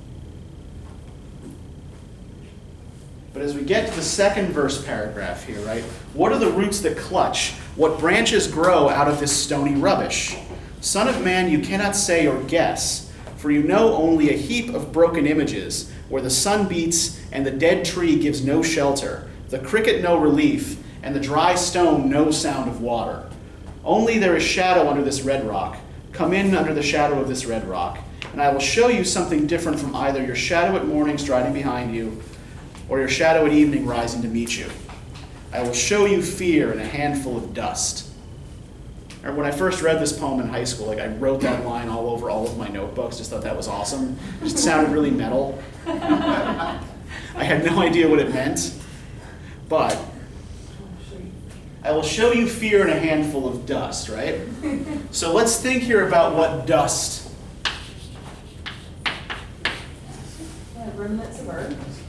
But as we get to the second verse paragraph here, right? What are the roots that clutch? What branches grow out of this stony rubbish? Son of man, you cannot say or guess, for you know only a heap of broken images, where the sun beats and the dead tree gives no shelter, the cricket no relief, and the dry stone no sound of water. Only there is shadow under this red rock. Come in under the shadow of this red rock, and I will show you something different from either your shadow at morning striding behind you, or your shadow at evening rising to meet you. I will show you fear in a handful of dust. Or when I first read this poem in high school, I wrote that line all over all of my notebooks, just thought that was awesome. It just sounded really metal. I had no idea what it meant. But I will show you fear in a handful of dust, right? So let's think here about what dust. Yeah, remnants of earth.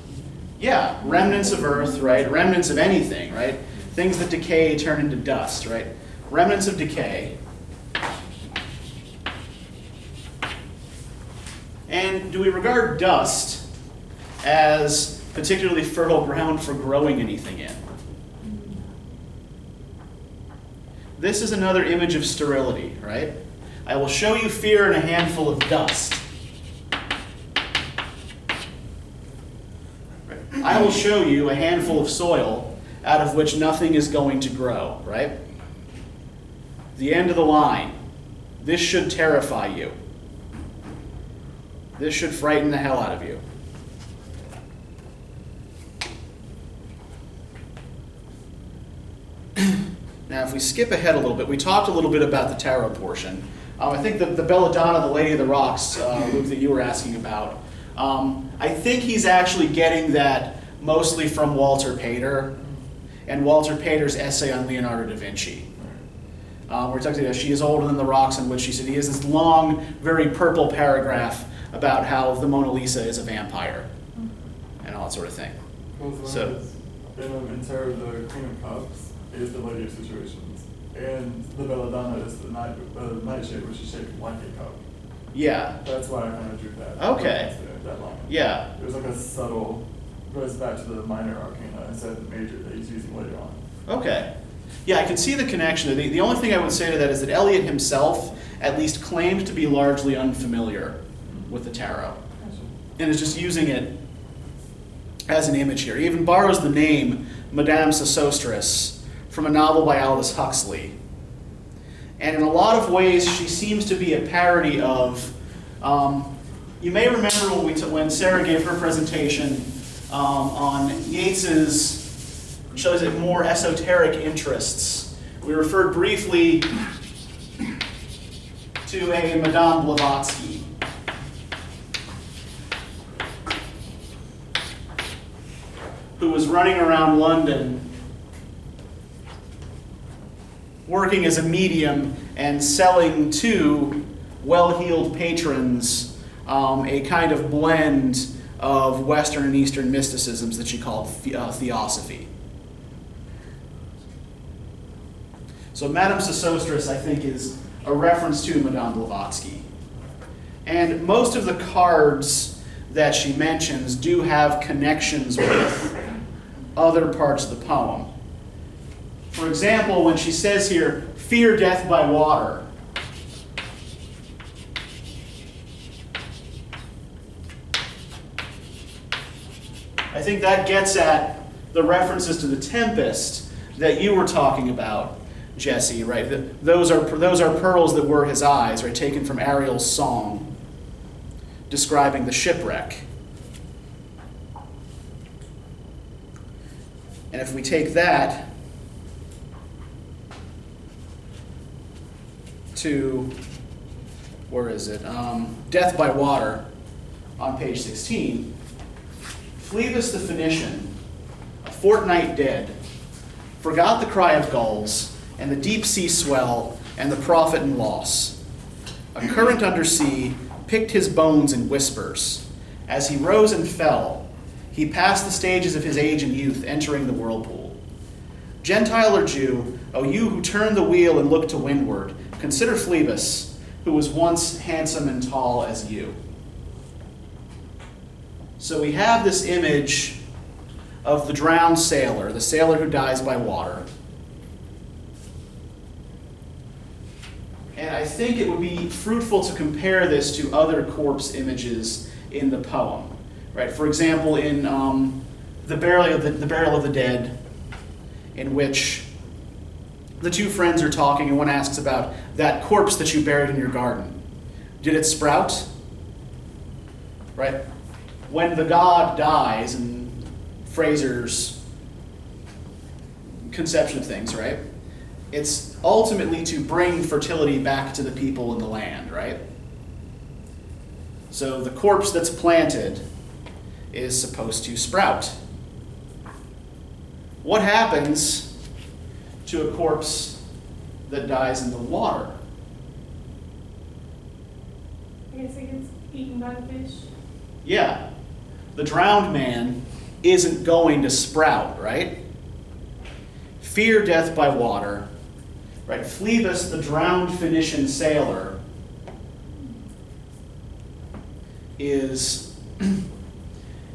Yeah, remnants of earth, right? Remnants of anything, right? Things that decay turn into dust, right? Remnants of decay. And do we regard dust as particularly fertile ground for growing anything in? This is another image of sterility, right? I will show you fear in a handful of dust. Right. I will show you a handful of soil out of which nothing is going to grow, right? The end of the line. This should terrify you. This should frighten the hell out of you. Now, if we skip ahead a little bit, we talked a little bit about the tarot portion. I think the Belladonna, the Lady of the Rocks, Luke, that you were asking about, I think he's actually getting that mostly from Walter Pater and Walter Pater's essay on Leonardo da Vinci. We're talking about she is older than the rocks on which she stood. He has this long, very purple paragraph about how the Mona Lisa is a vampire and all that sort of thing. So, in tarot, the Queen of Cups is the Lady of Situations, and the Belladonna is the nightshade, which is shaped like a cup. yeah. That's why I kind of drew that. Okay. That line. Yeah. It was like a subtle, goes back to the minor arcana instead of the major that he's using later on. Okay. Yeah, I can see the connection. The only thing I would say to that is that Eliot himself at least claimed to be largely unfamiliar with the tarot, and is just using it as an image here. He even borrows the name Madame Sosostris from a novel by Aldous Huxley. And in a lot of ways, she seems to be a parody of, you may remember when Sarah gave her presentation on Yeats's, shall I say, more esoteric interests. We referred briefly to a Madame Blavatsky. Who was running around London working as a medium and selling to well-heeled patrons a kind of blend of Western and Eastern mysticisms that she called theosophy. So Madame Sosostris, I think, is a reference to Madame Blavatsky. And most of the cards that she mentions do have connections with other parts of the poem. For example, when she says here, fear death by water, I think that gets at the references to the Tempest that you were talking about, Jesse, right? Those are pearls that were his eyes, right? Taken from Ariel's song describing the shipwreck. And if we take that to, where is it? Death by Water on page 16. Phlebas the Phoenician, a fortnight dead, forgot the cry of gulls and the deep sea swell and the profit and loss. A current under sea picked his bones in whispers. As he rose and fell, he passed the stages of his age and youth, entering the whirlpool. Gentile or Jew, O you who turn the wheel and look to windward, consider Phlebas, who was once handsome and tall as you. So we have this image of the drowned sailor, the sailor who dies by water. And I think it would be fruitful to compare this to other corpse images in the poem. Right? For example, in the Burial of the Dead, in which the two friends are talking and one asks about that corpse that you buried in your garden. Did it sprout? Right? When the god dies, in Fraser's conception of things, right? It's ultimately to bring fertility back to the people in the land, right? So the corpse that's planted is supposed to sprout. What happens to a corpse that dies in the water? I guess it gets eaten by the fish. Yeah. The drowned man isn't going to sprout, right? Fear death by water, right? Phlebas, the drowned Phoenician sailor, is an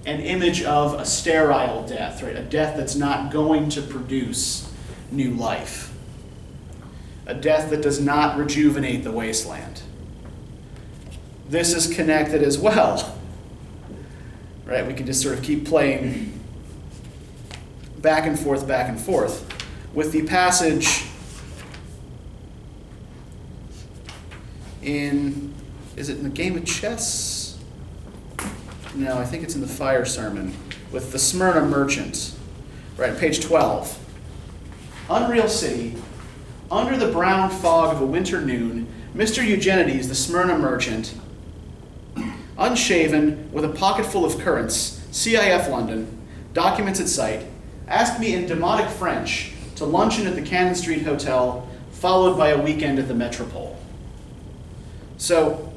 image of a sterile death, right? A death that's not going to produce new life. A death that does not rejuvenate the wasteland. This is connected as well. Right? We can just sort of keep playing back and forth with the passage in, is it in the Game of Chess? No, I think it's in the Fire Sermon with the Smyrna merchant, right, page 12. Unreal city, under the brown fog of a winter noon, Mr. Eugenides, the Smyrna merchant, unshaven, with a pocket full of currants, CIF London, documents at sight, asked me in demotic French to luncheon at the Cannon Street Hotel, followed by a weekend at the Metropole. So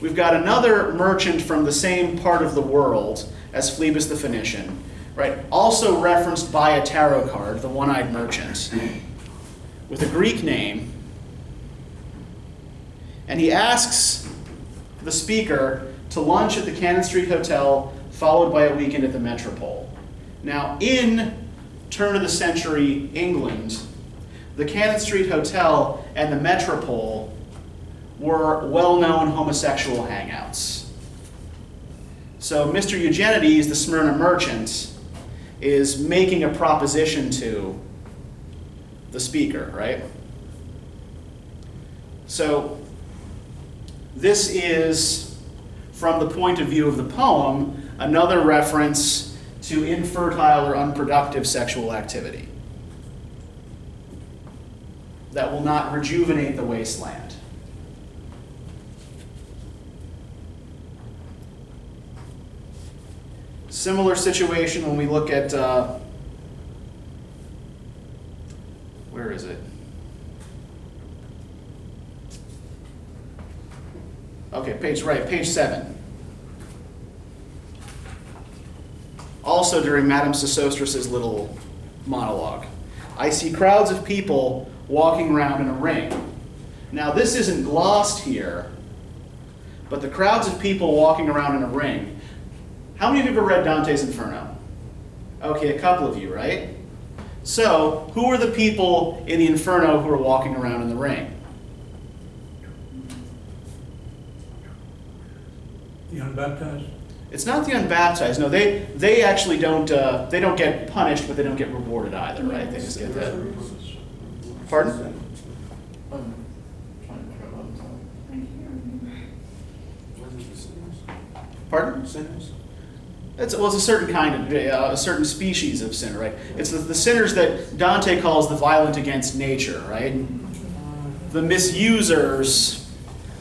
we've got another merchant from the same part of the world as Phlebas the Phoenician, right? Also referenced by a tarot card, the one-eyed merchant, with a Greek name. And he asks the speaker to lunch at the Cannon Street Hotel, followed by a weekend at the Metropole. Now, in turn-of-the-century England, the Cannon Street Hotel and the Metropole were well-known homosexual hangouts. So Mr. Eugenides, the Smyrna merchant, is making a proposition to the speaker, right? So this is, from the point of view of the poem, another reference to infertile or unproductive sexual activity that will not rejuvenate the wasteland. Similar situation when we look at, where is it? Okay, page 7. Also during Madame Sosostris's little monologue. I see crowds of people walking around in a ring. Now this isn't glossed here, but the crowds of people walking around in a ring. How many of you have ever read Dante's Inferno? Okay, a couple of you, right? So, who are the people in the Inferno who are walking around in the ring? The unbaptized? It's not the unbaptized. No, they actually don't get punished, but they don't get rewarded either, right? They just get that. Pardon? I'm trying to figure out something. Pardon? Sinners? It's a certain kind of, a certain species of sinner, right? It's the sinners that Dante calls the violent against nature, right? The misusers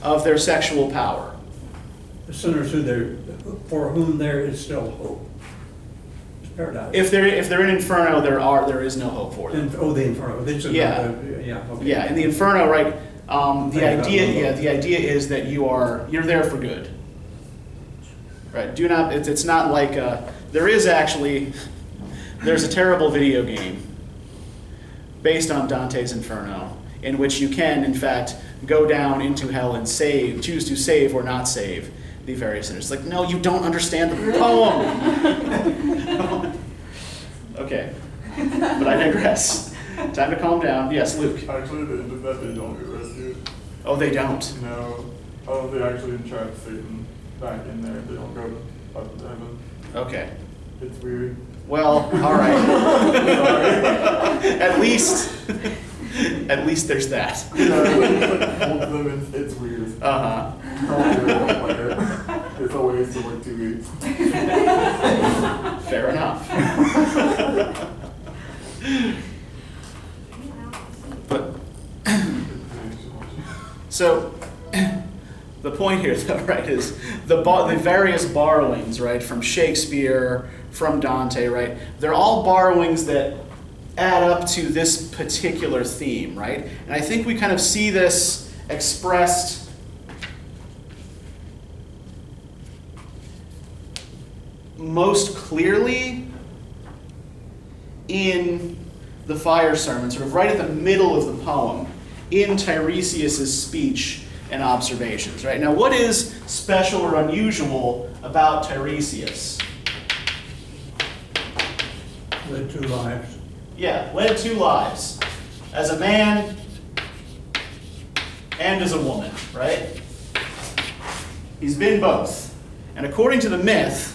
of their sexual power. The sinners for whom there is still hope. It's paradise. If they're in Inferno, there is no hope for them. The Inferno. Yeah. Okay. Yeah, in the Inferno, right? Right, The idea is that you're there for good. Right? Do not. It's not like there's a terrible video game based on Dante's Inferno in which you can, in fact, go down into hell and choose to save or not save the various sinners. It's like, no, you don't understand the poem. Okay, but I digress. Time to calm down. Yes, Luke. Actually, at the end of that, they don't get rescued. Oh, they don't. No. Oh, they actually entrap Satan back in there. They don't go up to heaven. Okay. It's weird. Well, all right. At least there's that. Hold them in, it's weird. Uh-huh. Don't like it. It's a waste of like 2 weeks. Fair enough. But so the point here, though, right, is the various borrowings, right, from Shakespeare, from Dante, right, they're all borrowings that add up to this particular theme, right? And I think we kind of see this expressed most clearly in the fire sermon, sort of right at the middle of the poem, in Tiresias' speech and observations, right? Now, what is special or unusual about Tiresias? Led 2 lives. Yeah, led 2 lives, as a man and as a woman, right? He's been both. And according to the myth,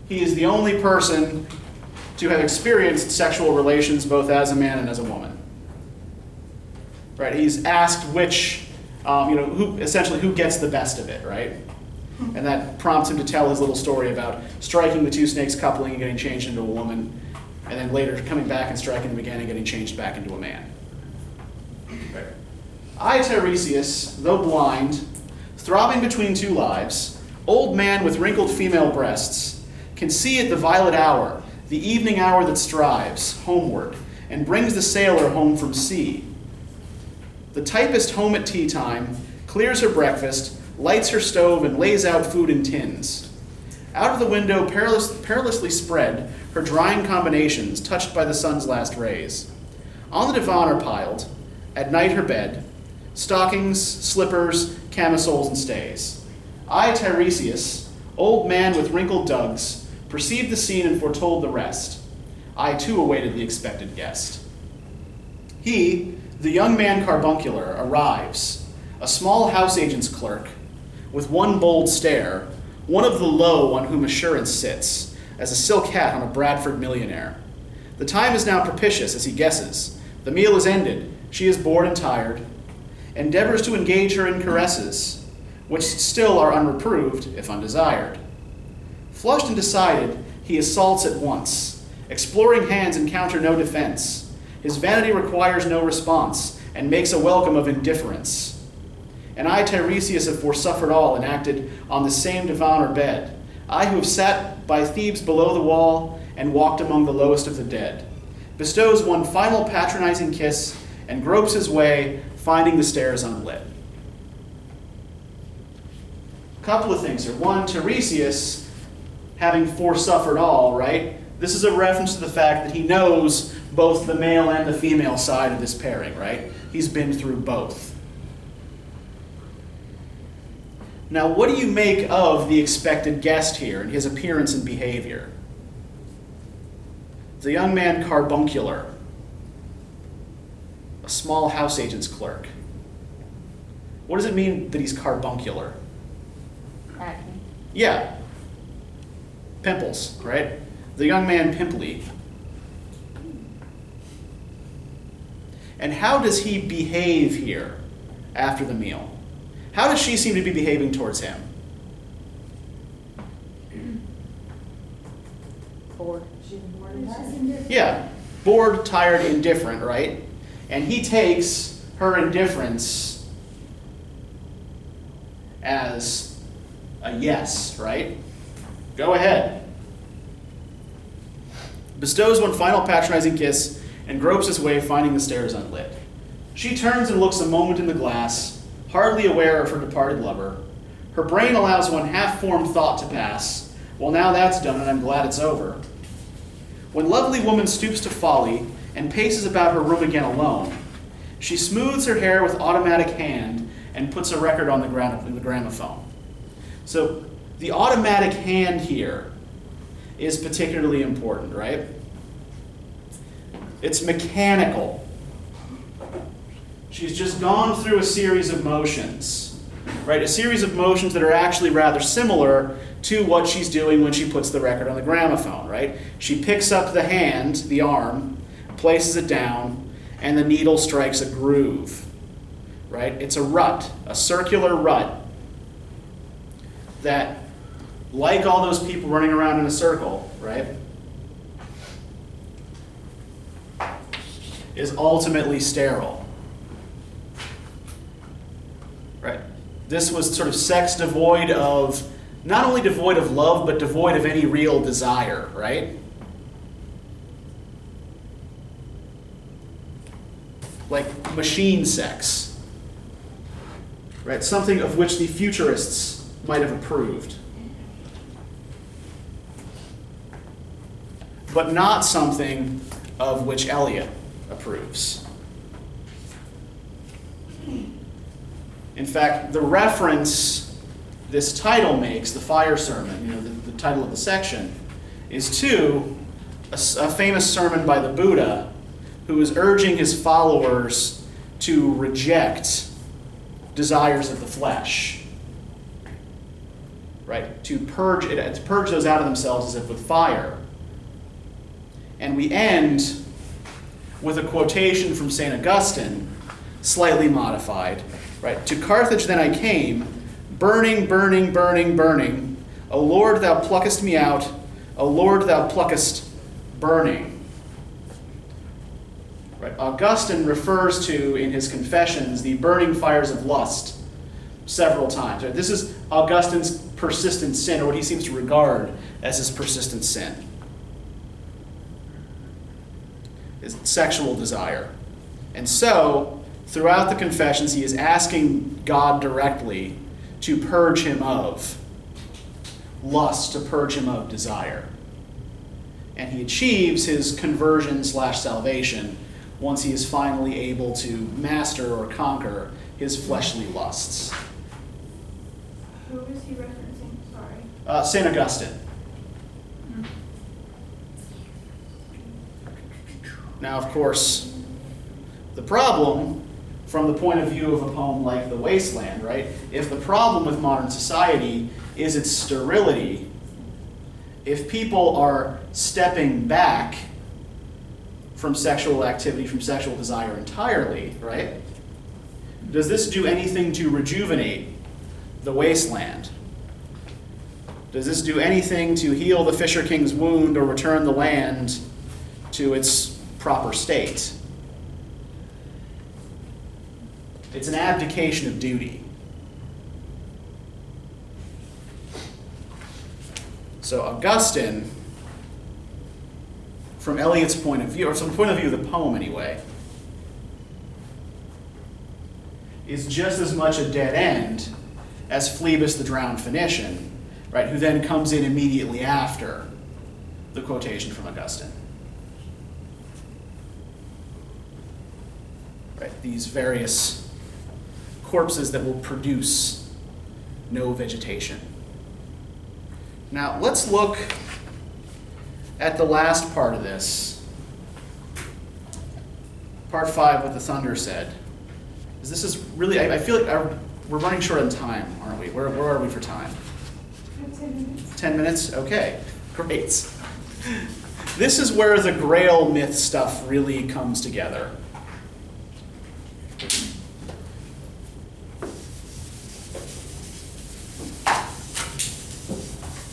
he is the only person to have experienced sexual relations both as a man and as a woman. Right? He's asked which, who gets the best of it, right? And that prompts him to tell his little story about striking the 2 snakes, coupling and getting changed into a woman, and then later coming back and striking them again and getting changed back into a man. Right. I, Tiresias, though blind, throbbing between 2 lives, old man with wrinkled female breasts, can see at the violet hour, the evening hour that strives homeward, and brings the sailor home from sea. The typist home at tea time, clears her breakfast, lights her stove, and lays out food in tins. Out of the window, perilously spread, her drying combinations, touched by the sun's last rays. On the divan are piled, at night her bed, stockings, slippers, camisoles, and stays. I, Tiresias, old man with wrinkled dugs, perceived the scene and foretold the rest. I too awaited the expected guest. He, the young man carbuncular, arrives, a small house agent's clerk, with one bold stare, one of the low on whom assurance sits, as a silk hat on a Bradford millionaire. The time is now propitious, as he guesses. The meal is ended, she is bored and tired, endeavors to engage her in caresses, which still are unreproved, if undesired. Flushed and decided, he assaults at once. Exploring hands encounter no defense. His vanity requires no response, and makes a welcome of indifference. And I, Tiresias, have forsuffered all, and acted on the same divan or bed. I who have sat by Thebes below the wall, and walked among the lowest of the dead. Bestows one final patronizing kiss, and gropes his way, finding the stairs unlit. A couple of things here. One, Tiresias, having forsuffered all, right? This is a reference to the fact that he knows both the male and the female side of this pairing, right? He's been through both. Now, what do you make of the expected guest here and his appearance and behavior? The young man carbuncular, a small house agent's clerk. What does it mean that he's carbuncular? Acne. Yeah. Pimples, right? The young man pimply. And how does he behave here after the meal? How does she seem to be behaving towards him? Bored. She's bored and tired. Yeah, bored, tired, indifferent, right? And he takes her indifference as a yes, right? Go ahead. Bestows one final patronizing kiss and gropes his way, finding the stairs unlit. She turns and looks a moment in the glass, hardly aware of her departed lover. Her brain allows one half-formed thought to pass. Well, now that's done, and I'm glad it's over. When lovely woman stoops to folly and paces about her room again alone, she smooths her hair with automatic hand and puts a record on the gramophone. So the automatic hand here is particularly important, right? It's mechanical. She's just gone through a series of motions, right? A series of motions that are actually rather similar to what she's doing when she puts the record on the gramophone, right? She picks up the hand, the arm, places it down, and the needle strikes a groove, right? It's a rut, a circular rut that, like all those people running around in a circle, right, is ultimately sterile. Right? This was sort of sex devoid of, not only devoid of love, but devoid of any real desire, right? Like machine sex, right? Something of which the futurists might have approved. But not something of which Eliot approves. In fact, the reference this title makes, the fire sermon, the title of the section, is to a famous sermon by the Buddha, who is urging his followers to reject desires of the flesh, right? To purge those out of themselves as if with fire. And we end with a quotation from St. Augustine, slightly modified, right? To Carthage then I came, burning, burning, burning, burning. O Lord, thou pluckest me out. O Lord, thou pluckest burning. Right? Augustine refers to, in his Confessions, the burning fires of lust several times. Right? This is Augustine's persistent sin, or what he seems to regard as his persistent sin. Is sexual desire. And so, throughout the Confessions, he is asking God directly to purge him of lust, to purge him of desire. And he achieves his conversion/salvation once he is finally able to master or conquer his fleshly lusts. Who is he referencing? Sorry. St. Augustine. Now, of course, the problem, from the point of view of a poem like The Wasteland, right? If the problem with modern society is its sterility, if people are stepping back from sexual activity, from sexual desire entirely, right? Does this do anything to rejuvenate the wasteland? Does this do anything to heal the Fisher King's wound or return the land to its proper state? It's an abdication of duty. So Augustine, from Eliot's point of view, or from the point of view of the poem anyway, is just as much a dead end as Phlebas the drowned Phoenician, right, who then comes in immediately after the quotation from Augustine. these various corpses that will produce no vegetation. Now, let's look at the last part of this. Part 5, what the thunder said. 'Cause this is really, I feel like we're running short on time, aren't we? Where are we for time? 10 minutes. 10 minutes? Okay, great. This is where the Grail myth stuff really comes together.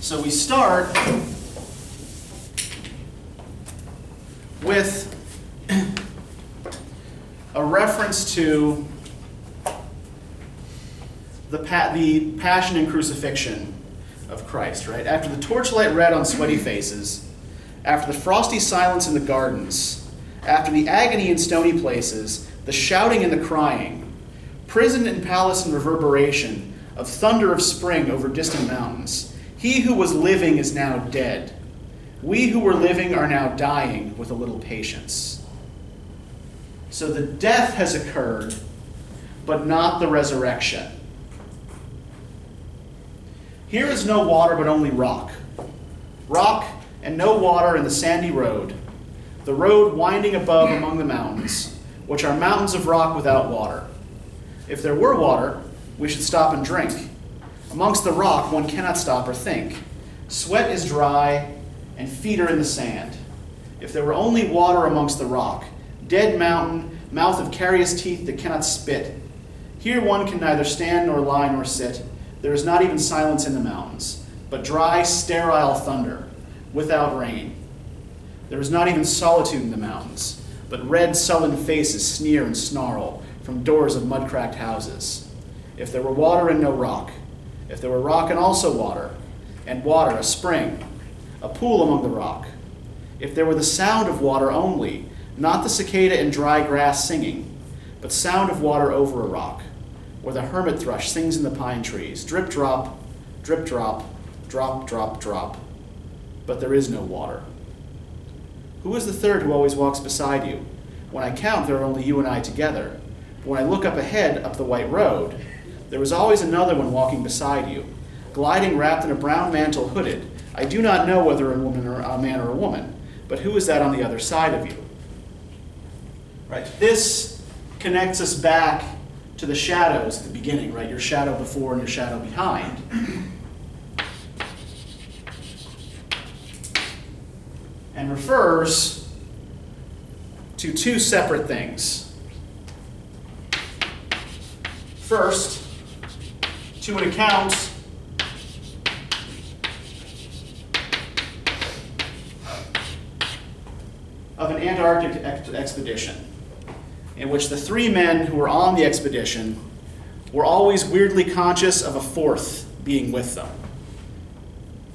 So we start with a reference to the passion and crucifixion of Christ, right? After the torchlight red on sweaty faces, after the frosty silence in the gardens, after the agony in stony places, the shouting and the crying, prison and palace and reverberation of thunder of spring over distant mountains, he who was living is now dead. We who were living are now dying with a little patience. So the death has occurred, but not the resurrection. Here is no water, but only rock. Rock and no water in the sandy road, the road winding above among the mountains, which are mountains of rock without water. If there were water, we should stop and drink. Amongst the rock, one cannot stop or think. Sweat is dry, and feet are in the sand. If there were only water amongst the rock, dead mountain, mouth of carious teeth that cannot spit. Here one can neither stand nor lie nor sit. There is not even silence in the mountains, but dry, sterile thunder, without rain. There is not even solitude in the mountains, but red, sullen faces sneer and snarl from doors of mud-cracked houses. If there were water and no rock, if there were rock and also water, and water, a spring, a pool among the rock, if there were the sound of water only, not the cicada and dry grass singing, but sound of water over a rock, where the hermit thrush sings in the pine trees, drip, drop, drop, drop, drop, drop, but there is no water. Who is the third who always walks beside you? When I count, there are only you and I together. But when I look up ahead, up the white road, there is always another one walking beside you, gliding wrapped in a brown mantle hooded. I do not know whether a woman or a man or a woman, but who is that on the other side of you? Right. This connects us back to the shadows at the beginning, right? Your shadow before and your shadow behind. And refers to two separate things. First, to an account of an Antarctic expedition, in which the three men who were on the expedition were always weirdly conscious of a fourth being with them,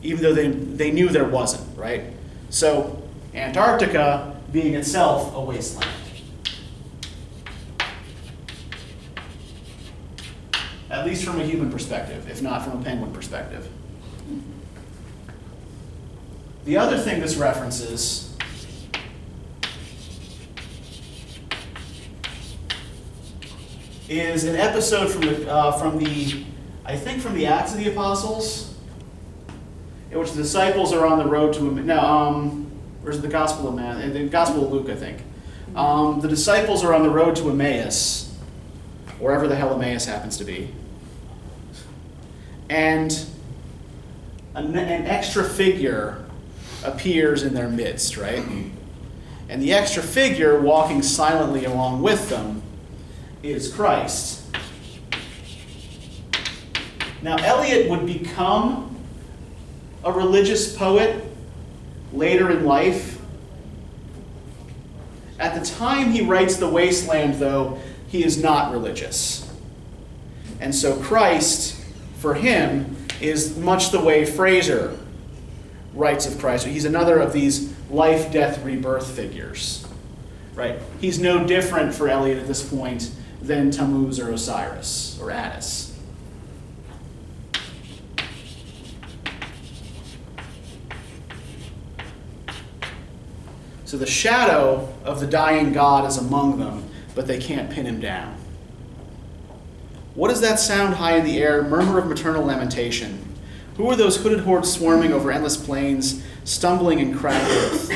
even though they knew there wasn't, right? So Antarctica being itself a wasteland. At least from a human perspective, if not from a penguin perspective. The other thing this references is an episode from the Acts of the Apostles, in which the disciples are on the road to where's the Gospel of Man? The Gospel of Luke, I think. The disciples are on the road to Emmaus, wherever the hell Emmaus happens to be, and an extra figure appears in their midst, right? And the extra figure walking silently along with them is Christ. Now, Eliot would become a religious poet later in life. At the time he writes The Wasteland, though, he is not religious. And so Christ, for him, is much the way Fraser writes of Christ. He's another of these life, death, rebirth figures, right? He's no different for Eliot at this point than Tammuz or Osiris or Attis. So the shadow of the dying god is among them. but they can't pin him down. What is that sound high in the air, murmur of maternal lamentation? Who are those hooded hordes swarming over endless plains, stumbling in cracked earth?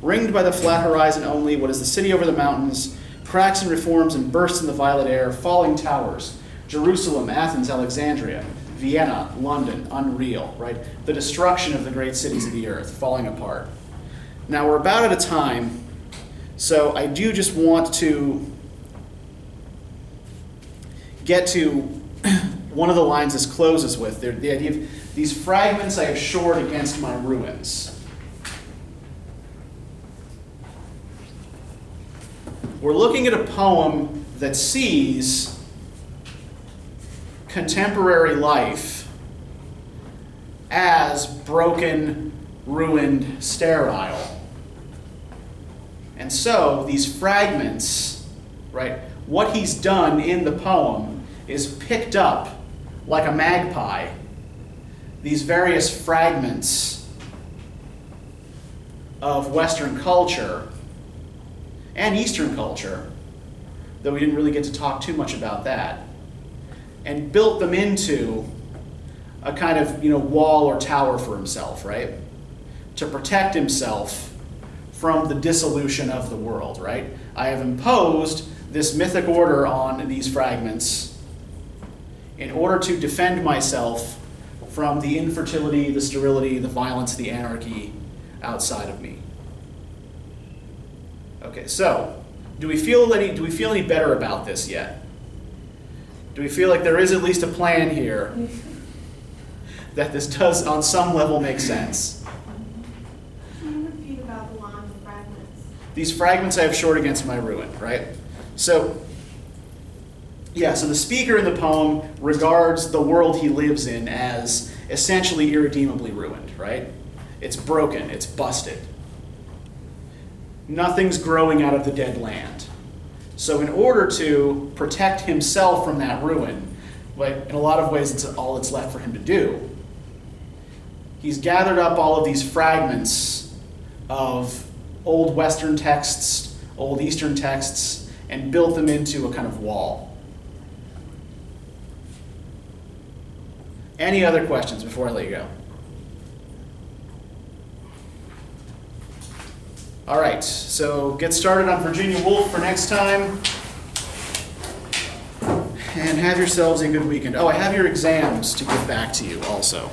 Ringed by the flat horizon only, what is the city over the mountains? Cracks and reforms and bursts in the violet air, falling towers. Jerusalem, Athens, Alexandria, Vienna, London, unreal, right? The destruction of the great cities of the earth, falling apart. Now we're about at a time, so I do just want to get to one of the lines this closes with, the idea of these fragments I have shored against my ruins. We're looking at a poem that sees contemporary life as broken, ruined, sterile. And so these fragments, right, what he's done in the poem is picked up like a magpie, these various fragments of Western culture and Eastern culture, though we didn't really get to talk too much about that, and built them into a kind of, wall or tower for himself, right? To protect himself from the dissolution of the world, right? I have imposed this mythic order on these fragments in order to defend myself from the infertility, the sterility, the violence, the anarchy outside of me. Okay, so do we feel any better about this yet? Do we feel like there is at least a plan here that this does on some level make sense? Can you repeat about the lines of fragments? These fragments I have shored against my ruin, right? So the speaker in the poem regards the world he lives in as essentially irredeemably ruined, right? It's broken, it's busted. Nothing's growing out of the dead land. So in order to protect himself from that ruin, like in a lot of ways it's all that's left for him to do, he's gathered up all of these fragments of old Western texts, old Eastern texts, and built them into a kind of wall. Any other questions before I let you go? All right, so get started on Virginia Woolf for next time. And have yourselves a good weekend. Oh, I have your exams to give back to you also.